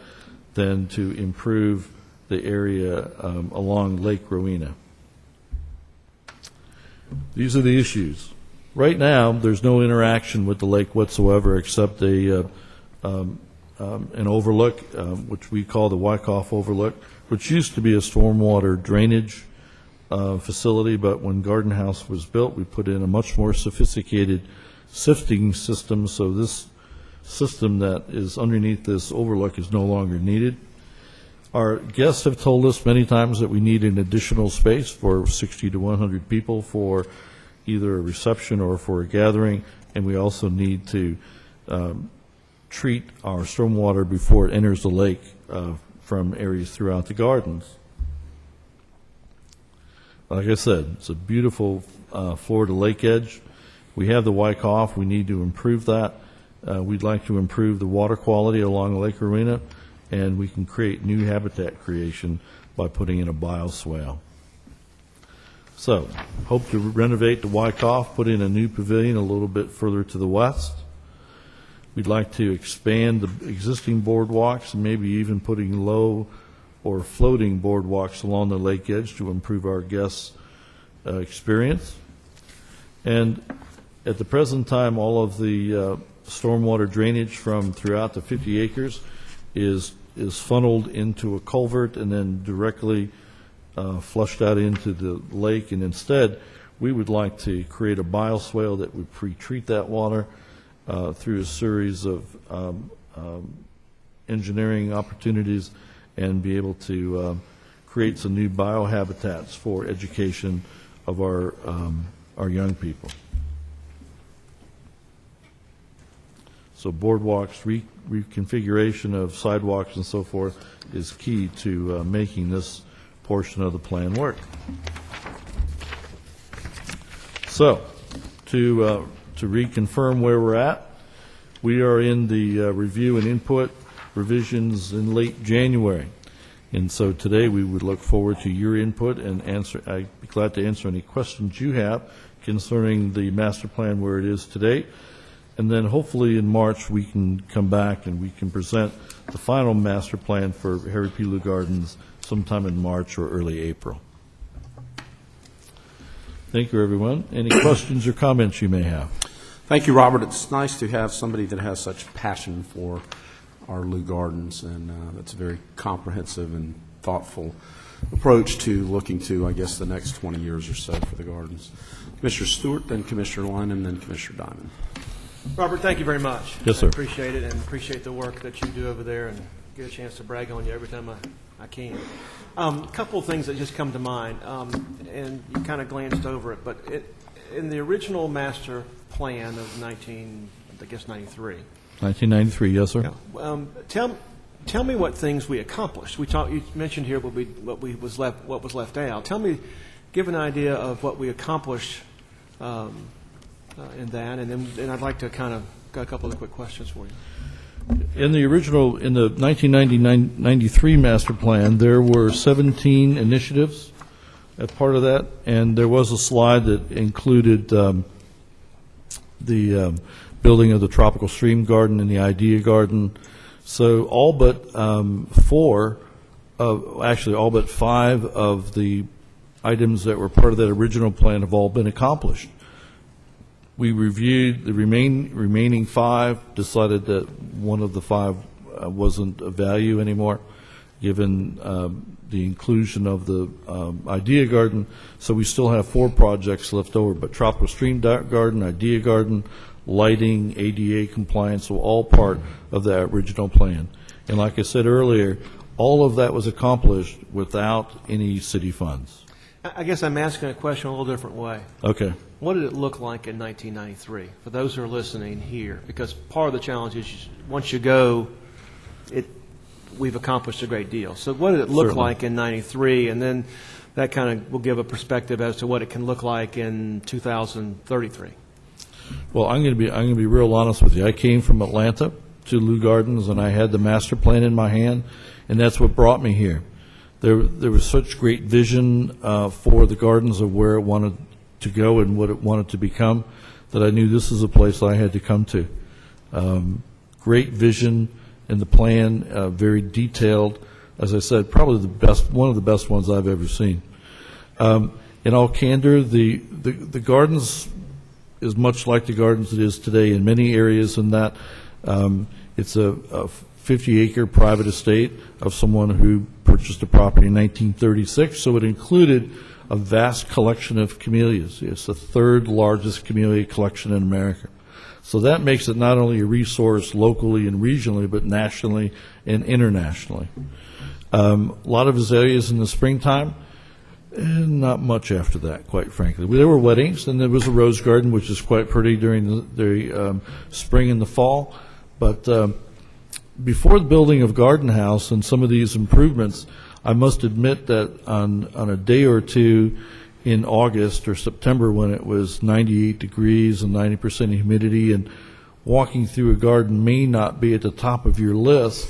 Speaker 9: than to improve the area along Lake Rowena. These are the issues. Right now, there's no interaction with the lake whatsoever except an overlook, which we call the Wyckoff Overlook, which used to be a stormwater drainage facility, but when Garden House was built, we put in a much more sophisticated sifting system, so this system that is underneath this overlook is no longer needed. Our guests have told us many times that we need an additional space for 60 to 100 people for either a reception or for a gathering, and we also need to treat our stormwater before it enters the lake from areas throughout the gardens. Like I said, it's a beautiful Florida lake edge. We have the Wyckoff. We need to improve that. We'd like to improve the water quality along Lake Arena, and we can create new habitat creation by putting in a bioswale. So, hope to renovate the Wyckoff, put in a new pavilion a little bit further to the west. We'd like to expand the existing boardwalks and maybe even putting low or floating boardwalks along the lake edge to improve our guests' experience. And at the present time, all of the stormwater drainage from throughout the 50 acres is funneled into a culvert and then directly flushed out into the lake. And instead, we would like to create a bioswale that would pre-treat that water through a series of engineering opportunities and be able to create some new biohabitats for education of our young people. So boardwalks, reconfiguration of sidewalks and so forth is key to making this portion of the plan work. So, to reconfirm where we're at, we are in the review and input revisions in late January. And so today we would look forward to your input and I'd be glad to answer any questions you have concerning the master plan where it is today. And then hopefully in March we can come back and we can present the final master plan for Harry P. Lou Gardens sometime in March or early April. Thank you, everyone. Any questions or comments you may have?
Speaker 7: Thank you, Robert. It's nice to have somebody that has such passion for our Lou Gardens, and that's a very comprehensive and thoughtful approach to looking to, I guess, the next 20 years or so for the gardens. Commissioner Stewart, then Commissioner Lynham, then Commissioner Diamond.
Speaker 10: Robert, thank you very much.
Speaker 9: Yes, sir.
Speaker 10: I appreciate it and appreciate the work that you do over there and get a chance to brag on you every time I can. A couple of things that just come to mind, and you kind of glanced over it, but in the original master plan of 93.
Speaker 9: 1993, yes, sir.
Speaker 10: Tell me what things we accomplished. You mentioned here what was left out. Give an idea of what we accomplished in that, and then I'd like to kind of got a couple of quick questions for you.
Speaker 9: In the 1993 master plan, there were 17 initiatives as part of that, and there was a slide that included the building of the tropical stream garden and the idea garden. So all but all but 5 of the items that were part of that original plan have all been accomplished. We reviewed the remaining 5, decided that one of the 5 wasn't of value anymore, given the inclusion of the idea garden. So we still have 4 projects left over, but tropical stream garden, idea garden, lighting, ADA compliance were all part of that original plan. And like I said earlier, all of that was accomplished without any city funds.
Speaker 10: I guess I'm asking a question a little different way.
Speaker 9: Okay.
Speaker 10: What did it look like in 1993 for those who are listening here? Because part of the challenge is once you go, we've accomplished a great deal. So what did it look
Speaker 9: Certainly.
Speaker 10: like in 93? And then that kind of will give a perspective as to what it can look like in 2033.
Speaker 9: Well, I'm going to be real honest with you. I came from Atlanta to Lou Gardens, and I had the master plan in my hand, and that's what brought me here. There was such great vision for the gardens of where it wanted to go and what it wanted to become that I knew this is a place I had to come to. Great vision in the plan, very detailed. As I said, probably one of the best ones I've ever seen. In all candor, the gardens is much like the gardens it is today in many areas in that it's a 50-acre private estate of someone who purchased a property in 1936, so it included a vast collection of camellias. It's the third largest camellia collection in America. So that makes it not only a resource locally and regionally, but nationally and internationally. A lot of azaleas in the springtime, and not much after that, quite frankly. There were weddings, and there was a rose garden, which is quite pretty during the spring and the fall. But before the building of Garden House and some of these improvements, I must admit that on a day or two in August or September when it was 98 degrees and 90% humidity, and walking through a garden may not be at the top of your list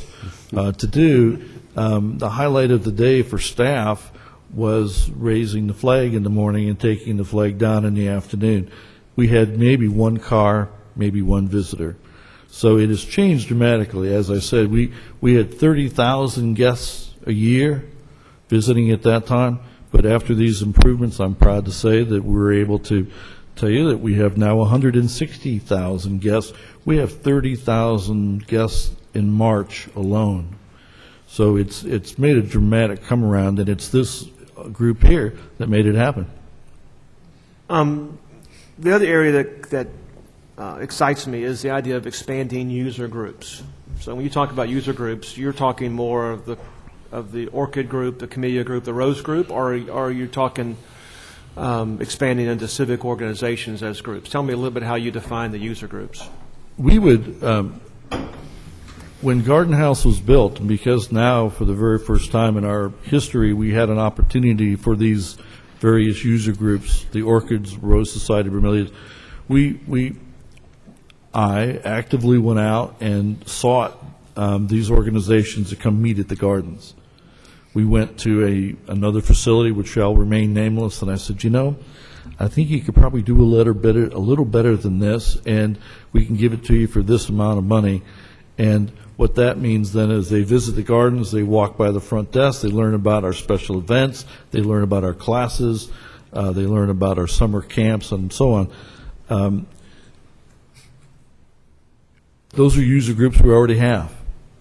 Speaker 9: to do, the highlight of the day for staff was raising the flag in the morning and taking the flag down in the afternoon. We had maybe one car, maybe one visitor. So it has changed dramatically. As I said, we had 30,000 guests a year visiting at that time, but after these improvements, I'm proud to say that we're able to tell you that we have now 160,000 guests. We have 30,000 guests in March alone. So it's made a dramatic come around, and it's this group here that made it happen.
Speaker 10: The other area that excites me is the idea of expanding user groups. So when you talk about user groups, you're talking more of the orchid group, the camellia group, the rose group, or are you talking expanding into civic organizations as groups? Tell me a little bit how you define the user groups.
Speaker 9: We would, when Garden House was built, and because now for the very first time in our history we had an opportunity for these various user groups, the orchids, Rose Society, bromeliads, I actively went out and sought these organizations to come meet at the gardens. We went to another facility which shall remain nameless, and I said, I think you could probably do a little better than this, and we can give it to you for this amount of money. And what that means then is they visit the gardens, they walk by the front desk, they learn about our special events, they learn about our classes, they learn about our summer camps, and so on. Those are user groups we already have.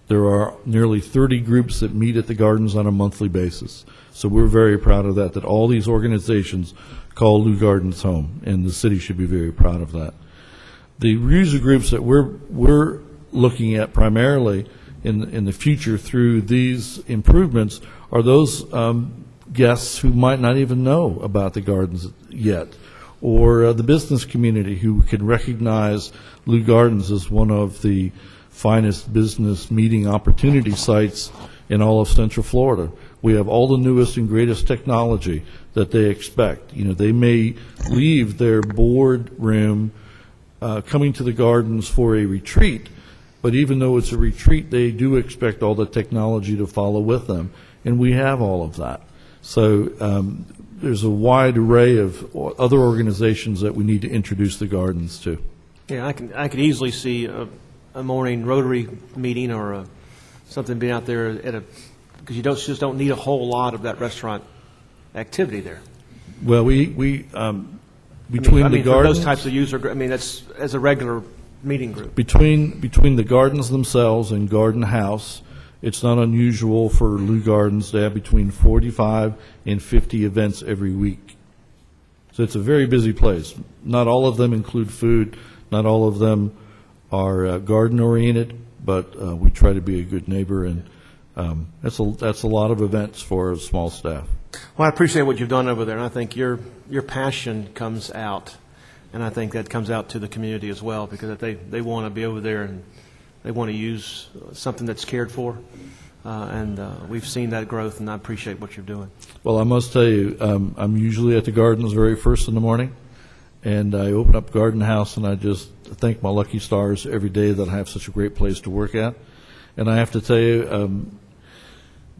Speaker 9: There are nearly 30 groups that meet at the gardens on a monthly basis. So we're very proud of that all these organizations call Lou Gardens home, and the city should be very proud of that. The user groups that we're looking at primarily in the future through these improvements are those guests who might not even know about the gardens yet, or the business community who can recognize Lou Gardens as one of the finest business meeting opportunity sites in all of Central Florida. We have all the newest and greatest technology that they expect. They may leave their board room coming to the gardens for a retreat, but even though it's a retreat, they do expect all the technology to follow with them, and we have all of that. So there's a wide array of other organizations that we need to introduce the gardens to.
Speaker 10: Yeah, I could easily see a morning Rotary meeting or something being out there because you just don't need a whole lot of that restaurant activity there.
Speaker 9: Well, between the gardens,
Speaker 10: for those types of user, that's as a regular meeting group.
Speaker 9: Between the gardens themselves and Garden House, it's not unusual for Lou Gardens to have between 45 and 50 events every week. So it's a very busy place. Not all of them include food. Not all of them are garden-oriented, but we try to be a good neighbor, and that's a lot of events for a small staff.
Speaker 10: Well, I appreciate what you've done over there, and I think your passion comes out, and I think that comes out to the community as well, because they want to be over there and they want to use something that's cared for, and we've seen that growth, and I appreciate what you're doing.
Speaker 9: Well, I must tell you, I'm usually at the gardens very first in the morning, and I open up Garden House, and I just thank my lucky stars every day that I have such a great place to work at. And I have to tell you,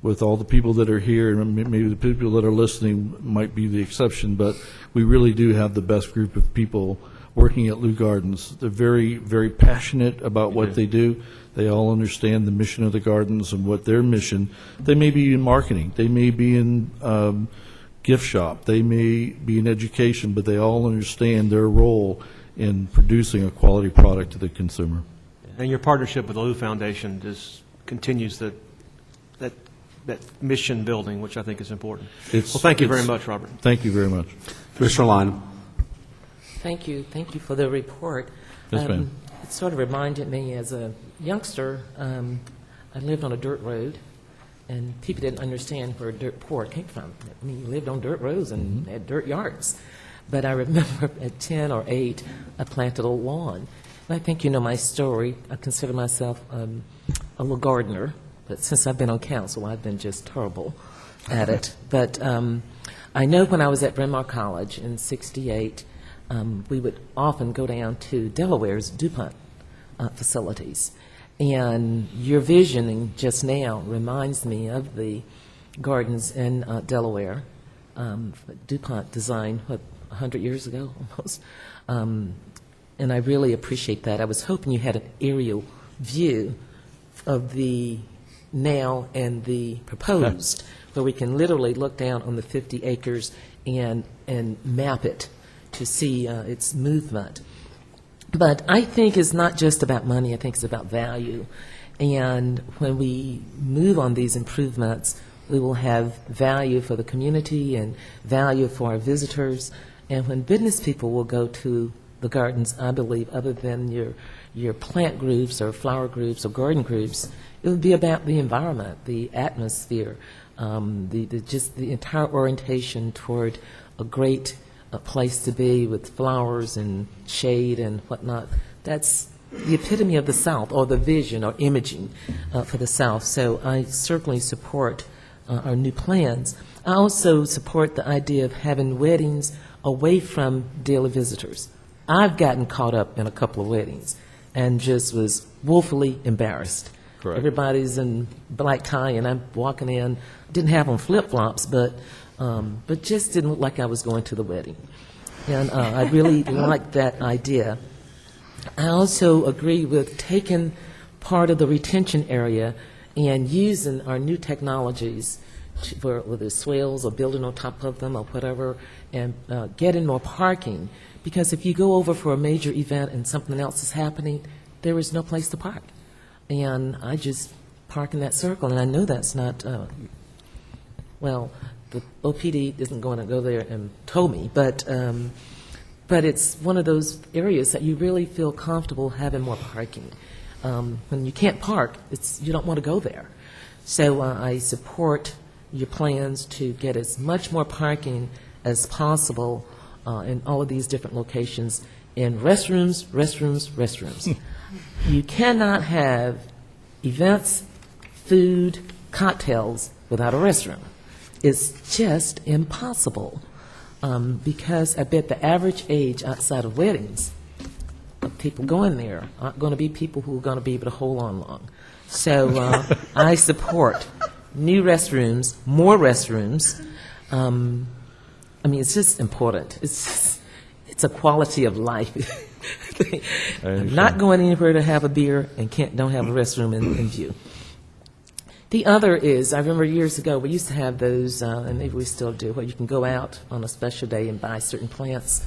Speaker 9: with all the people that are here, and maybe the people that are listening might be the exception, but we really do have the best group of people working at Lou Gardens. They're very, very passionate about what they do. They all understand the mission of the gardens and what their mission. They may be in marketing. They may be in gift shop. They may be in education, but they all understand their role in producing a quality product to the consumer.
Speaker 10: And your partnership with the Lou Foundation just continues that mission building, which I think is important. Well, thank you very much, Robert.
Speaker 9: Thank you very much.
Speaker 7: Commissioner Lyon.
Speaker 11: Thank you. Thank you for the report.
Speaker 9: Yes, ma'am.
Speaker 11: It sort of reminded me as a youngster, I lived on a dirt road, and people didn't understand where dirt poor came from. I mean, you lived on dirt roads and had dirt yards. But I remember at 10 or 8, I planted a lawn. And I think you know my story. I consider myself a little gardener, but since I've been on council, I've been just terrible at it. But I know when I was at Bryn Mawr College in '68, we would often go down to Delaware's DuPont facilities. And your visioning just now reminds me of the gardens in Delaware. DuPont designed, 100 years ago almost. And I really appreciate that. I was hoping you had an aerial view of the now and the proposed, where we can literally look down on the 50 acres and map it to see its movement. But I think it's not just about money. I think it's about value. And when we move on these improvements, we will have value for the community and value for our visitors. And when business people will go to the gardens, I believe, other than your plant groups or flower groups or garden groups, it would be about the environment, the atmosphere, just the entire orientation toward a great place to be with flowers and shade and whatnot. That's the epitome of the South, or the vision or imaging for the South. So I certainly support our new plans. I also support the idea of having weddings away from daily visitors. I've gotten caught up in a couple of weddings and just was woefully embarrassed.
Speaker 9: Correct.
Speaker 11: Everybody's in black tie, and I'm walking in. Didn't have on flip-flops, but just didn't look like I was going to the wedding. And I really like that idea. I also agree with taking part of the retention area and using our new technologies, whether it's swales or building on top of them or whatever, and getting more parking. Because if you go over for a major event and something else is happening, there is no place to park. And I just park in that circle, and I know that's not, well, the OPD isn't going to go there and tow me, but it's one of those areas that you really feel comfortable having more parking. When you can't park, you don't want to go there. So I support your plans to get as much more parking as possible in all of these different locations, in restrooms. You cannot have events, food, cocktails without a restroom. It's just impossible, because I bet the average age outside of weddings of people going there aren't going to be people who are going to be able to hold on long. So I support new restrooms, more restrooms. I mean, it's just important. It's a quality of life. I'm not going anywhere to have a beer and don't have a restroom in view. The other is, I remember years ago, we used to have those, and maybe we still do, where you can go out on a special day and buy certain plants.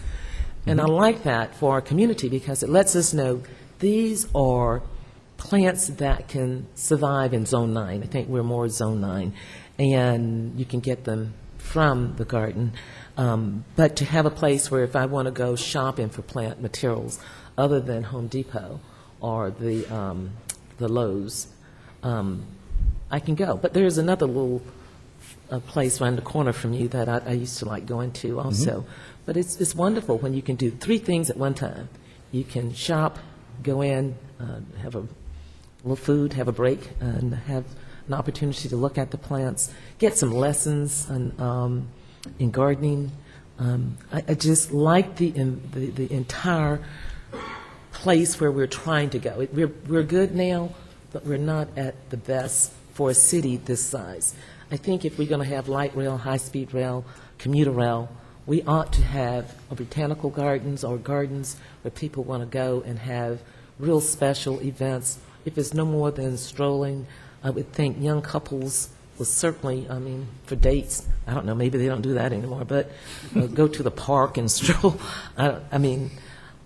Speaker 11: And I like that for our community because it lets us know these are plants that can survive in Zone 9. I think we're more Zone 9. And you can get them from the garden. But to have a place where if I want to go shopping for plant materials other than Home Depot or the Lowe's, I can go. But there's another little place around the corner from you that I used to like going to also. But it's wonderful when you can do 3 things at one time. You can shop, go in, have a little food, have a break, and have an opportunity to look at the plants, get some lessons in gardening. I just like the entire place where we're trying to go. We're good now, but we're not at the best for a city this size. I think if we're going to have light rail, high-speed rail, commuter rail, we ought to have botanical gardens or gardens where people want to go and have real special events. If it's no more than strolling, I would think young couples will certainly, I mean, for dates, I don't know, maybe they don't do that anymore, but go to the park and stroll. I mean,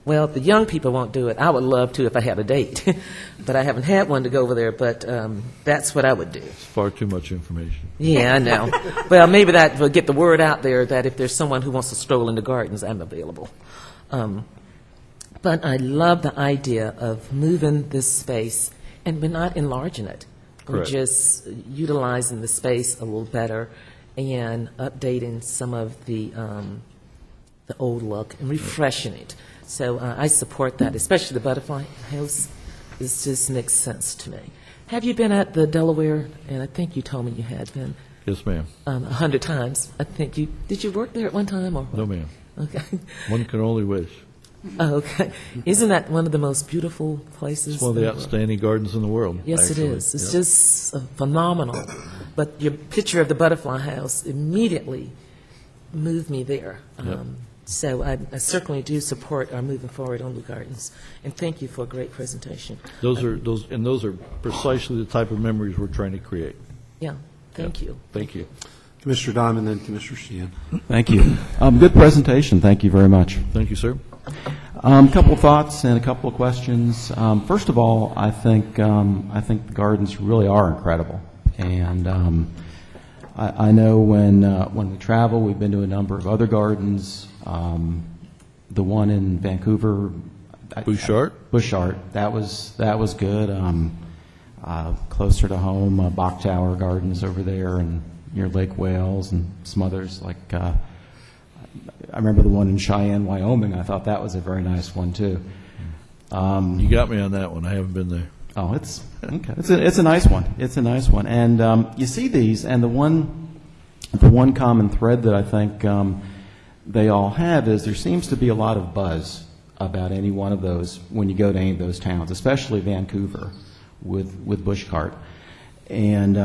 Speaker 11: well, the young people won't do it. I would love to if I had a date, but I haven't had one to go over there, but that's what I would do.
Speaker 9: It's far too much information.
Speaker 11: Yeah, I know. Well, maybe that will get the word out there that if there's someone who wants to stroll in the gardens, I'm available. But I love the idea of moving this space, and we're not enlarging it. We're
Speaker 9: Correct.
Speaker 11: just utilizing the space a little better and updating some of the old look and refreshing it. So I support that, especially the butterfly house. This just makes sense to me. Have you been at the Delaware? And I think you told me you had been
Speaker 9: Yes, ma'am.
Speaker 11: 100 times. I think you did. You work there at one time, or what?
Speaker 9: No, ma'am.
Speaker 11: Okay.
Speaker 9: One can only wish.
Speaker 11: Oh, okay. Isn't that one of the most beautiful places?
Speaker 9: It's one of
Speaker 11: in
Speaker 9: the
Speaker 11: world?
Speaker 9: outstanding gardens in the world.
Speaker 11: Yes,
Speaker 9: actually.
Speaker 11: it is. It's
Speaker 9: Yep.
Speaker 11: just phenomenal. But your picture of the butterfly house immediately moved me there.
Speaker 9: Yep.
Speaker 11: So I certainly do support our moving forward on the gardens. And thank you for a great presentation.
Speaker 9: Those are precisely the type of memories we're trying to create.
Speaker 11: Yeah, thank you.
Speaker 9: Thank you.
Speaker 7: Commissioner Diamond, then Commissioner Sheehan.
Speaker 12: Thank you. Good presentation. Thank you very much.
Speaker 9: Thank you, sir.
Speaker 12: A couple of thoughts and a couple of questions. First of all, I think the gardens really are incredible, and I know when we travel, we've been to a number of other gardens. The one in Vancouver,
Speaker 9: Bushart.
Speaker 12: that was good. Closer to home, Bach Tower Gardens over there, and near Lake Wales, and some others like. I remember the one in Cheyenne, Wyoming. I thought that was a very nice one too.
Speaker 9: You got me on that one. I haven't been there.
Speaker 12: Oh, it's okay. It's a nice one. It's a nice one, and you see these, and the one common thread that I think they all have is there seems to be a lot of buzz about any one of those when you go to any of those towns, especially Vancouver with Bushcart. And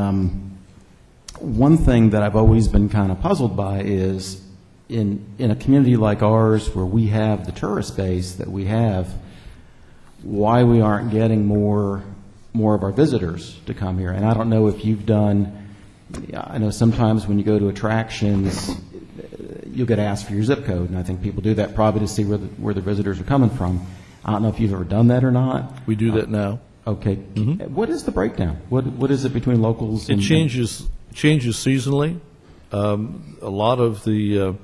Speaker 12: one thing that I've always been kind of puzzled by is in a community like ours where we have the tourist base that we have, why we aren't getting more of our visitors to come here. And I don't know if you've done, I know sometimes when you go to attractions, you'll get asked for your zip code, and I think people do that probably to see where the visitors are coming from. I don't know if you've ever done that or not.
Speaker 9: We do that now.
Speaker 12: Okay. Mm-hmm. What is the breakdown? What is it between locals?
Speaker 9: It changes seasonally. A lot of the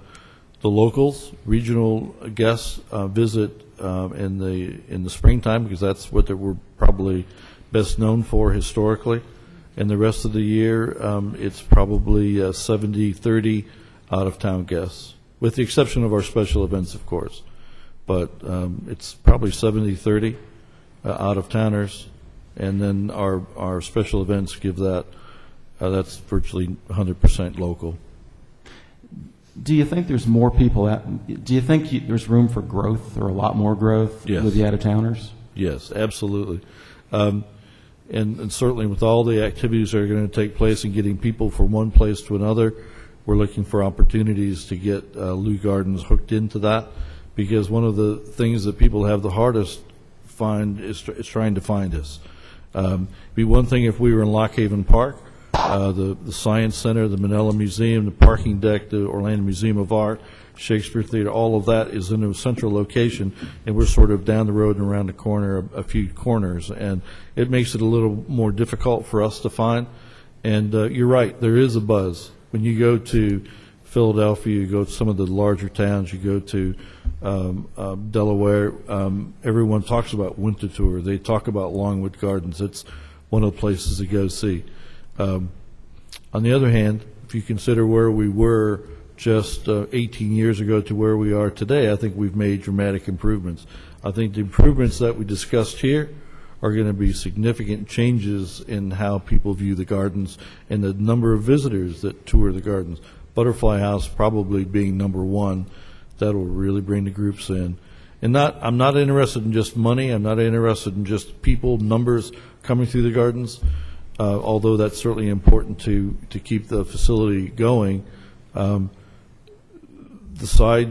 Speaker 9: locals, regional guests visit in the springtime because that's what we're probably best known for historically. And the rest of the year, it's probably 70-30 out-of-town guests, with the exception of our special events, of course. But it's probably 70-30 out-of-towners, and then our special events give that's virtually 100% local.
Speaker 12: Do you think there's more people do you think there's room for growth or a lot more growth
Speaker 9: Yes.
Speaker 12: with the out-of-towners?
Speaker 9: Yes, absolutely. And certainly with all the activities that are going to take place in getting people from one place to another, we're looking for opportunities to get Lou Gardens hooked into that, because one of the things that people have the hardest find is trying to find us. Be one thing if we were in Lock Haven Park, the Science Center, the Manila Museum, the parking deck, the Orlando Museum of Art, Shakespeare Theater, all of that is in a central location, and we're sort of down the road and around the corner, a few corners, and it makes it a little more difficult for us to find. And you're right, there is a buzz. When you go to Philadelphia, you go to some of the larger towns, you go to Delaware, everyone talks about Winter Tour. They talk about Longwood Gardens. It's one of the places to go see. On the other hand, if you consider where we were just 18 years ago to where we are today, I think we've made dramatic improvements. I think the improvements that we discussed here are going to be significant changes in how people view the gardens and the number of visitors that tour the gardens. Butterfly House probably being number one. That will really bring the groups in. And I'm not interested in just money. I'm not interested in just people, numbers coming through the gardens, although that's certainly important to keep the facility going. The side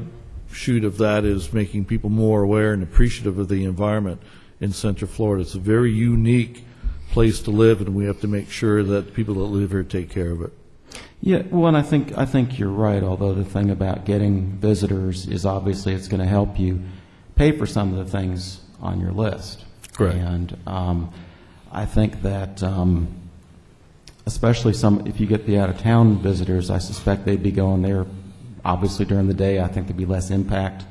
Speaker 9: shoot of that is making people more aware and appreciative of the environment in Central Florida. It's a very unique place to live, and we have to make sure that people that live here take care of it.
Speaker 12: Yeah, well, and I think you're right, although the thing about getting visitors is obviously it's going to help you pay for some of the things on your list.
Speaker 9: Correct.
Speaker 12: And I think that especially if you get the out-of-town visitors, I suspect they'd be going there obviously during the day. I think there'd be less impact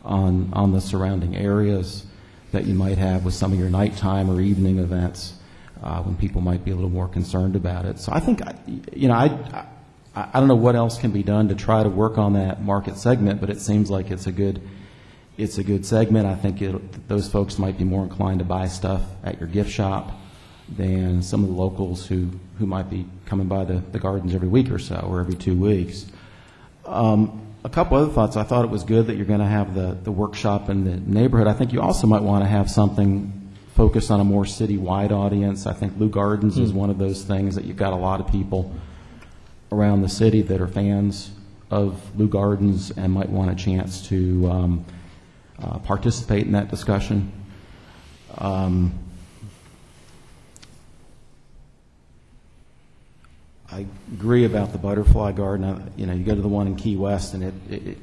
Speaker 12: on the surrounding areas that you might have with some of your nighttime or evening events when people might be a little more concerned about it. So I think, I don't know what else can be done to try to work on that market segment, but it seems like it's a good segment. I think those folks might be more inclined to buy stuff at your gift shop than some of the locals who might be coming by the gardens every week or so, or every 2 weeks. A couple other thoughts. I thought it was good that you're going to have the workshop in the neighborhood. I think you also might want to have something focused on a more city-wide audience. I think Lou Gardens is one of those things that you've got a lot of people around the city that are fans of Lou Gardens and might want a chance to participate in that discussion. I agree about the butterfly garden. You go to the one in Key West, and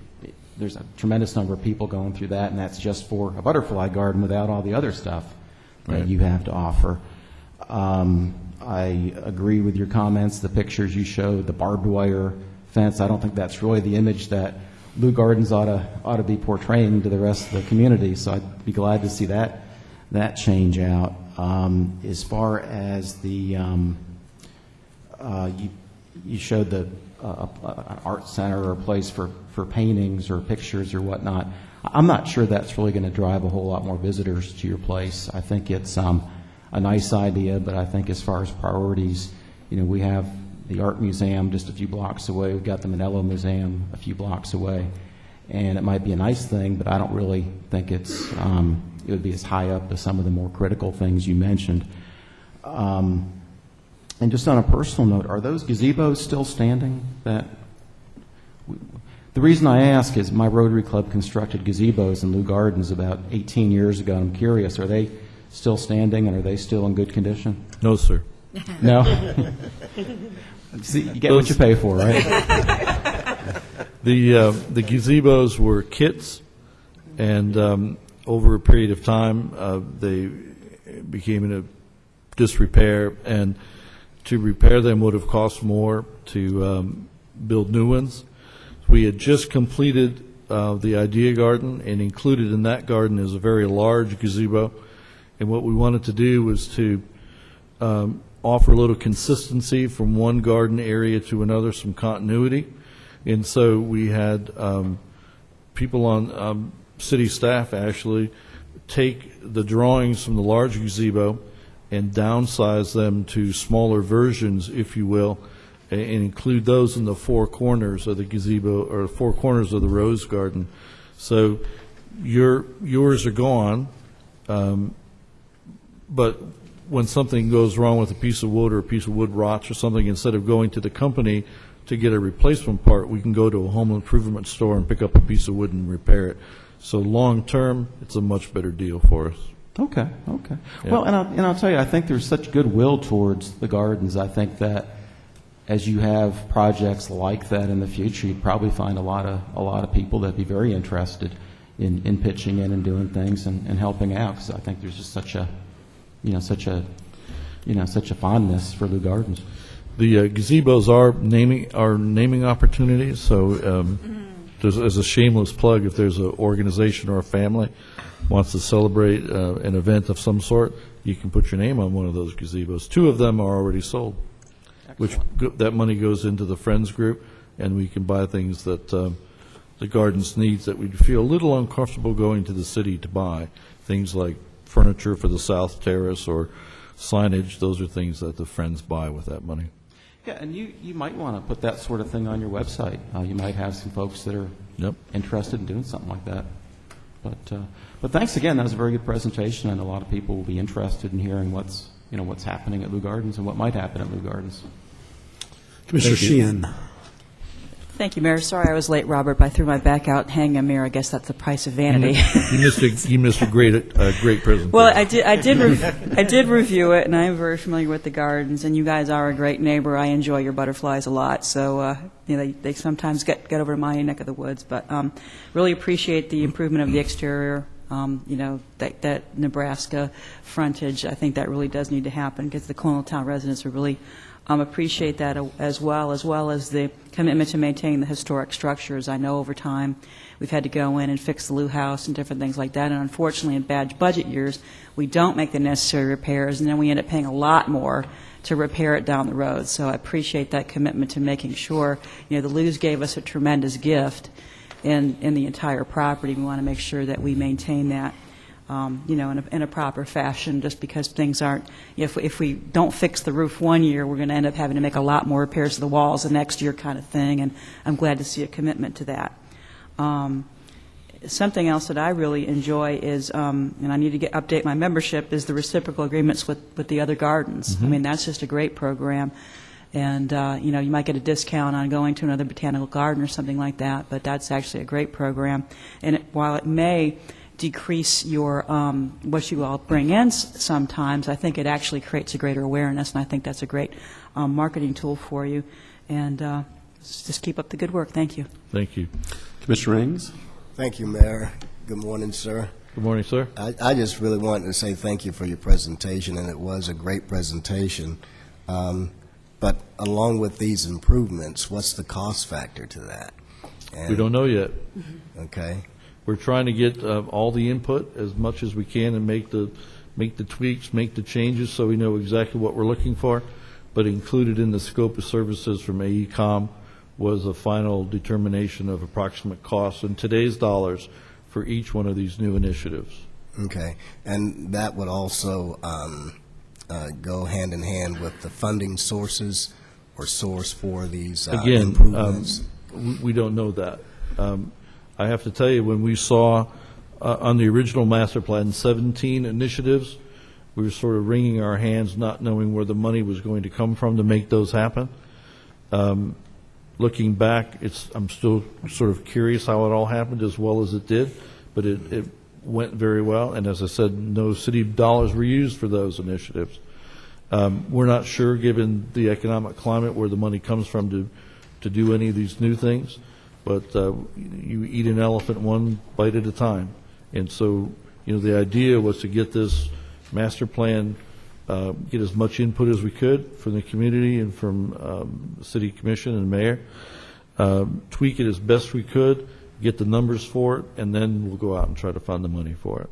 Speaker 12: there's a tremendous number of people going through that, and that's just for a butterfly garden without all the other stuff that you have to offer. I agree with your comments. The pictures you showed, the barbed wire fence, I don't think that's really the image that Lou Gardens ought to be portraying to the rest of the community. So I'd be glad to see that change out. As far as the you showed an art center or a place for paintings or pictures or whatnot. I'm not sure that's really going to drive a whole lot more visitors to your place. I think it's a nice idea, but I think as far as priorities, we have the Art Museum just a few blocks away. We've got the Manello Museum a few blocks away. And it might be a nice thing, but I don't really think it would be as high up as some of the more critical things you mentioned. And just on a personal note, are those gazebos still standing? The reason I ask is my Rotary Club constructed gazebos in Lou Gardens about 18 years ago, and I'm curious, are they still standing and are they still in good condition?
Speaker 9: No, sir.
Speaker 12: No? See, you get what you pay for, right?
Speaker 9: The gazebos were kits, and over a period of time, they became in a disrepair, and to repair them would have cost more to build new ones. We had just completed the Idea Garden, and included in that garden is a very large gazebo. And what we wanted to do was to offer a little consistency from one garden area to another, some continuity. And so we had people on city staff actually take the drawings from the large gazebo and downsize them to smaller versions, if you will, and include those in the four corners of the gazebo, or four corners of the rose garden. So yours are gone, but when something goes wrong with a piece of wood or a piece of wood rots or something, instead of going to the company to get a replacement part, we can go to a home improvement store and pick up a piece of wood and repair it. So long term, it's a much better deal for us.
Speaker 12: Okay. Yeah. Well, and I'll tell you, I think there's such goodwill towards the gardens. I think that as you have projects like that in the future, you'd probably find a lot of people that'd be very interested in pitching in and doing things and helping out, because I think there's just such a fondness for Lou Gardens.
Speaker 9: The gazebos are naming opportunities. So as a shameless plug, if there's an organization or a family wants to celebrate an event of some sort, you can put your name on one of those gazebos. 2 of them are already sold. Excellent. That money goes into the Friends group, and we can buy things that the gardens needs that we feel a little uncomfortable going to the city to buy. Things like furniture for the South Terrace or signage. Those are things that the Friends buy with that money.
Speaker 12: Yeah, and you might want to put that sort of thing on your website. You might have some folks that are interested in doing something like that. But thanks again. That was a very good presentation, and a lot of people will be interested in hearing what's happening at Lou Gardens and what might happen at Lou Gardens.
Speaker 13: Commissioner Sheehan. Thank you, Mayor. Sorry I was late, Robert, but I threw my back out hanging a mirror. I guess that's the price of vanity.
Speaker 9: You missed a great presentation.
Speaker 13: Well, I did review it, and I am very familiar with the gardens, and you guys are a great neighbor. I enjoy your butterflies a lot, so they sometimes get over to my neck of the woods, but really appreciate the improvement of the exterior. That Nebraska frontage, I think that really does need to happen because the Colonial Town residents are really appreciate that as well as the commitment to maintaining the historic structures. I know over time we've had to go in and fix the Lou House and different things like that, and unfortunately in bad budget years we don't make the necessary repairs, and then we end up paying a lot more to repair it down the road. So I appreciate that commitment to making sure, the Lou's gave us a tremendous gift in the entire property. We want to make sure that we maintain that in a proper fashion, just because things aren't, if we don't fix the roof one year, we're going to end up having to make a lot more repairs to the walls the next year kind of thing, and I'm glad to see a commitment to that. Something else that I really enjoy is, and I need to update my membership, is the reciprocal agreements with the other gardens. I mean, that's just a great program. And, you might get a discount on going to another botanical garden or something like that, but that's actually a great program. And while it may decrease your what you all bring in sometimes, I think it actually creates a greater awareness, and I think that's a great marketing tool for you. And just keep up the good work. Thank you.
Speaker 9: Thank you.
Speaker 7: Commissioner Raines?
Speaker 14: Thank you, Mayor. Good morning, sir.
Speaker 9: Good morning, sir.
Speaker 14: I just really wanted to say thank you for your presentation, and it was a great presentation. But along with these improvements, what's the cost factor to that? And,
Speaker 9: we don't know yet.
Speaker 14: Okay.
Speaker 9: We're trying to get all the input as much as we can and make the tweaks, make the changes so we know exactly what we're looking for. But included in the scope of services from AECOM was a final determination of approximate costs in today's dollars for each one of these new initiatives.
Speaker 14: Okay. And that would also go hand in hand with the funding sources or source for these improvements?
Speaker 9: We don't know that. I have to tell you, when we saw on the original master plan 17 initiatives, we were sort of wringing our hands, not knowing where the money was going to come from to make those happen. Looking back, I'm still sort of curious how it all happened as well as it did, but it went very well. And as I said, no city dollars were used for those initiatives. We're not sure, given the economic climate, where the money comes from to do any of these new things. But you eat an elephant one bite at a time. And so, the idea was to get this master plan, get as much input as we could from the community and from the city commission and mayor, tweak it as best we could, get the numbers for it, and then we'll go out and try to find the money for it.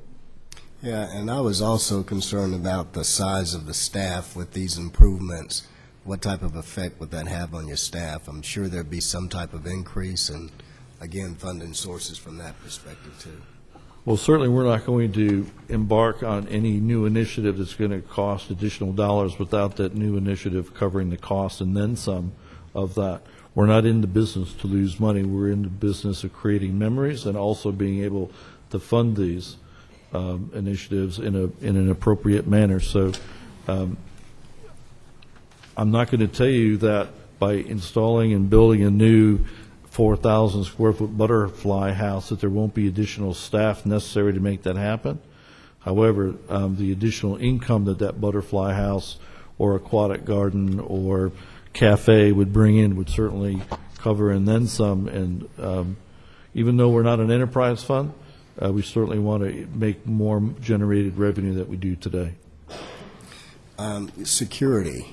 Speaker 14: Yeah, and I was also concerned about the size of the staff with these improvements. What type of effect would that have on your staff? I'm sure there'd be some type of increase, and again, funding sources from that perspective too.
Speaker 9: Well, certainly we're not going to embark on any new initiative that's going to cost additional dollars without that new initiative covering the cost and then some of that. We're not in the business to lose money. We're in the business of creating memories and also being able to fund these initiatives in an appropriate manner. So I'm not going to tell you that by installing and building a new 4,000 square foot butterfly house that there won't be additional staff necessary to make that happen. However, the additional income that butterfly house or aquatic garden or cafe would bring in would certainly cover and then some. And even though we're not an enterprise fund, we certainly want to make more generated revenue that we do today.
Speaker 14: Security.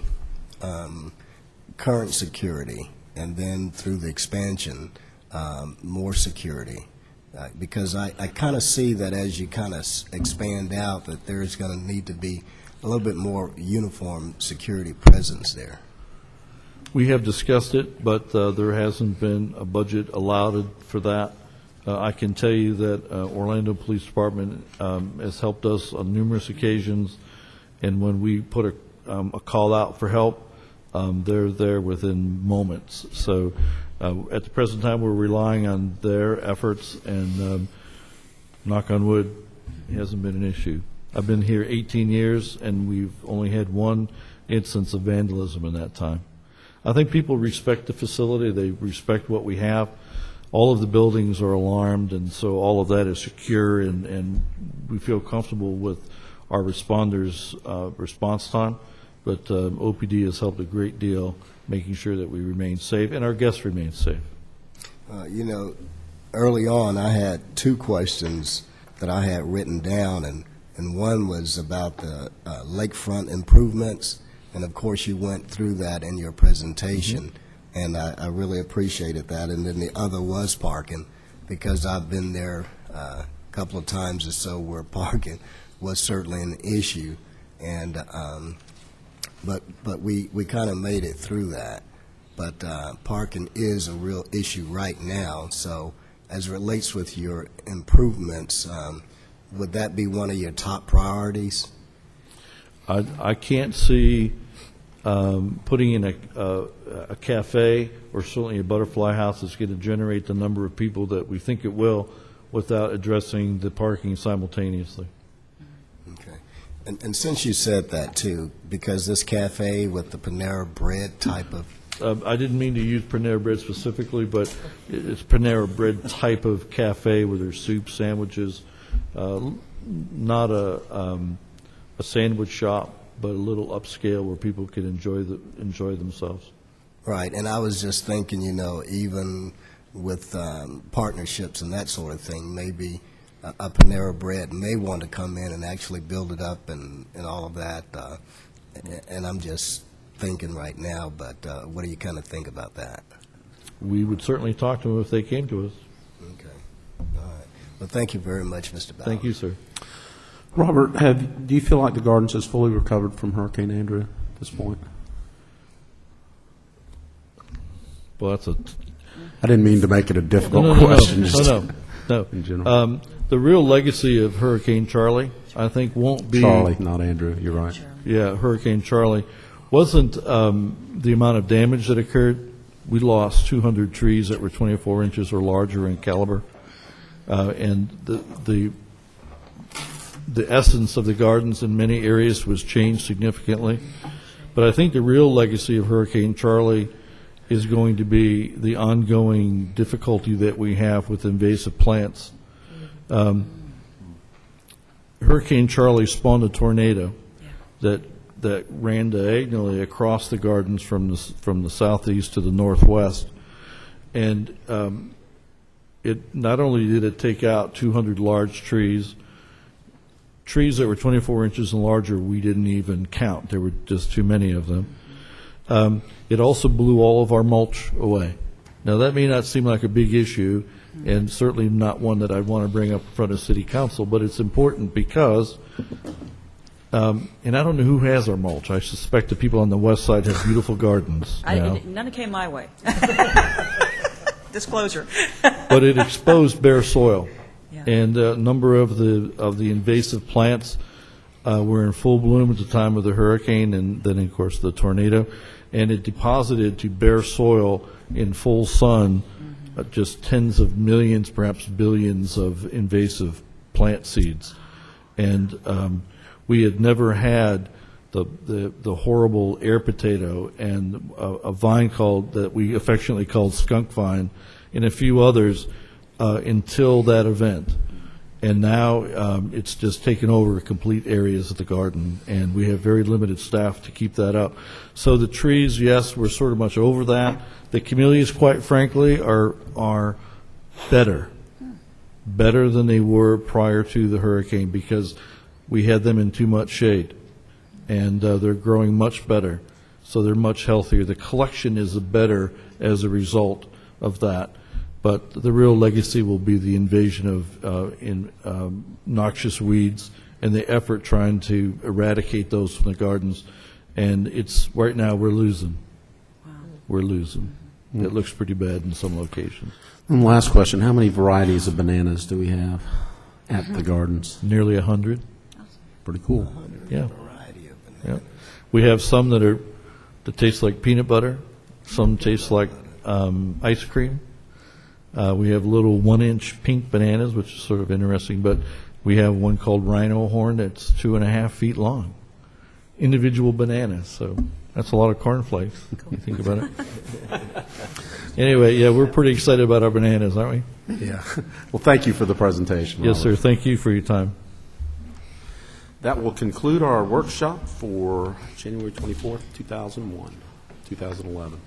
Speaker 14: Current security, and then through the expansion, more security. Because I kind of see that as you kind of expand out, that there's going to need to be a little bit more uniform security presence there.
Speaker 9: We have discussed it, but there hasn't been a budget allotted for that. I can tell you that Orlando Police Department has helped us on numerous occasions, and when we put a call out for help, they're there within moments. So at the present time, we're relying on their efforts, and knock on wood, it hasn't been an issue. I've been here 18 years, and we've only had one instance of vandalism in that time. I think people respect the facility. They respect what we have. All of the buildings are alarmed, and so all of that is secure, and we feel comfortable with our responders' response time. But OPD has helped a great deal making sure that we remain safe and our guests remain safe.
Speaker 14: You know, early on, I had 2 questions that I had written down, and one was about the lakefront improvements, and of course you went through that in your presentation, and I really appreciated that. And then the other was parking, because I've been there a couple of times or so where parking was certainly an issue, and but we kind of made it through that. But parking is a real issue right now. So as it relates with your improvements, would that be one of your top priorities?
Speaker 9: I can't see putting in a cafe or certainly a butterfly house that's going to generate the number of people that we think it will without addressing the parking simultaneously.
Speaker 14: Okay. And since you said that, too, because this cafe with the Panera Bread type of...
Speaker 9: I didn't mean to use Panera Bread specifically, but it's Panera Bread type of cafe where there's soup, sandwiches, not a sandwich shop, but a little upscale where people can enjoy themselves.
Speaker 14: Right, and I was just thinking, you know, even with partnerships and that sort of thing, maybe a Panera Bread may want to come in and actually build it up and all of that. And I'm just thinking right now, but what do you kind of think about that?
Speaker 9: We would certainly talk to them if they came to us.
Speaker 14: Okay. All right. Well, thank you very much, Mr. Bowden.
Speaker 9: Thank you, sir.
Speaker 7: Robert, do you feel like the Gardens has fully recovered from Hurricane Andrew at this point?
Speaker 9: Well, that's
Speaker 7: I didn't mean to make it a difficult question.
Speaker 9: No.
Speaker 7: In general.
Speaker 9: The real legacy of Hurricane Charlie, I think, won't be...
Speaker 7: Charlie, not Andrew. You're right.
Speaker 9: Yeah, Hurricane Charlie wasn't the amount of damage that occurred. We lost 200 trees that were 24 inches or larger in caliber, and the essence of the gardens in many areas was changed significantly. But I think the real legacy of Hurricane Charlie is going to be the ongoing difficulty that we have with invasive plants. Hurricane Charlie spawned a tornado that ran diagonally across the gardens from the southeast to the northwest, and it not only did it take out 200 large trees that were 24 inches and larger. We didn't even count; there were just too many of them. It also blew all of our mulch away. Now, that may not seem like a big issue, and certainly not one that I'd want to bring up in front of City Council, but it's important because, and I don't know who has our mulch. I suspect the people on the west side have beautiful gardens.
Speaker 13: None came my way. Disclosure.
Speaker 9: But it exposed bare soil,
Speaker 13: Yeah.
Speaker 9: and a number of the invasive plants were in full bloom at the time of the hurricane, and then, of course, the tornado, and it deposited to bare soil in full sun just tens of millions, perhaps billions of invasive plant seeds. And we had never had the horrible air potato and a vine that we affectionately called skunk vine, and a few others until that event. And now it's just taken over complete areas of the garden, and we have very limited staff to keep that up. So the trees, yes, we're sort of much over that. The camellias, quite frankly, are better than they were prior to the hurricane because we had them in too much shade, and they're growing much better. So they're much healthier. The collection is better as a result of that. But the real legacy will be the invasion of noxious weeds and the effort trying to eradicate those from the gardens. And it's right now we're losing.
Speaker 13: Wow.
Speaker 9: We're losing. It looks pretty bad in some locations.
Speaker 7: And last question, how many varieties of bananas do we have at the gardens?
Speaker 9: Nearly 100.
Speaker 7: Pretty cool.
Speaker 9: Yeah.
Speaker 14: Variety of bananas.
Speaker 9: Yeah. We have some that taste like peanut butter. Some taste like ice cream. We have little 1-inch pink bananas, which is sort of interesting, but we have one called Rhino Horn that's 2.5 feet long. Individual bananas, so That's a lot of cornflakes, you think about it. Anyway, yeah, we're pretty excited about our bananas, aren't we?
Speaker 7: Yeah. Well, thank you for the presentation.
Speaker 9: Yes, sir.
Speaker 7: Robert.
Speaker 9: Thank you for your time.
Speaker 7: That will conclude our workshop for January 24th, 2011.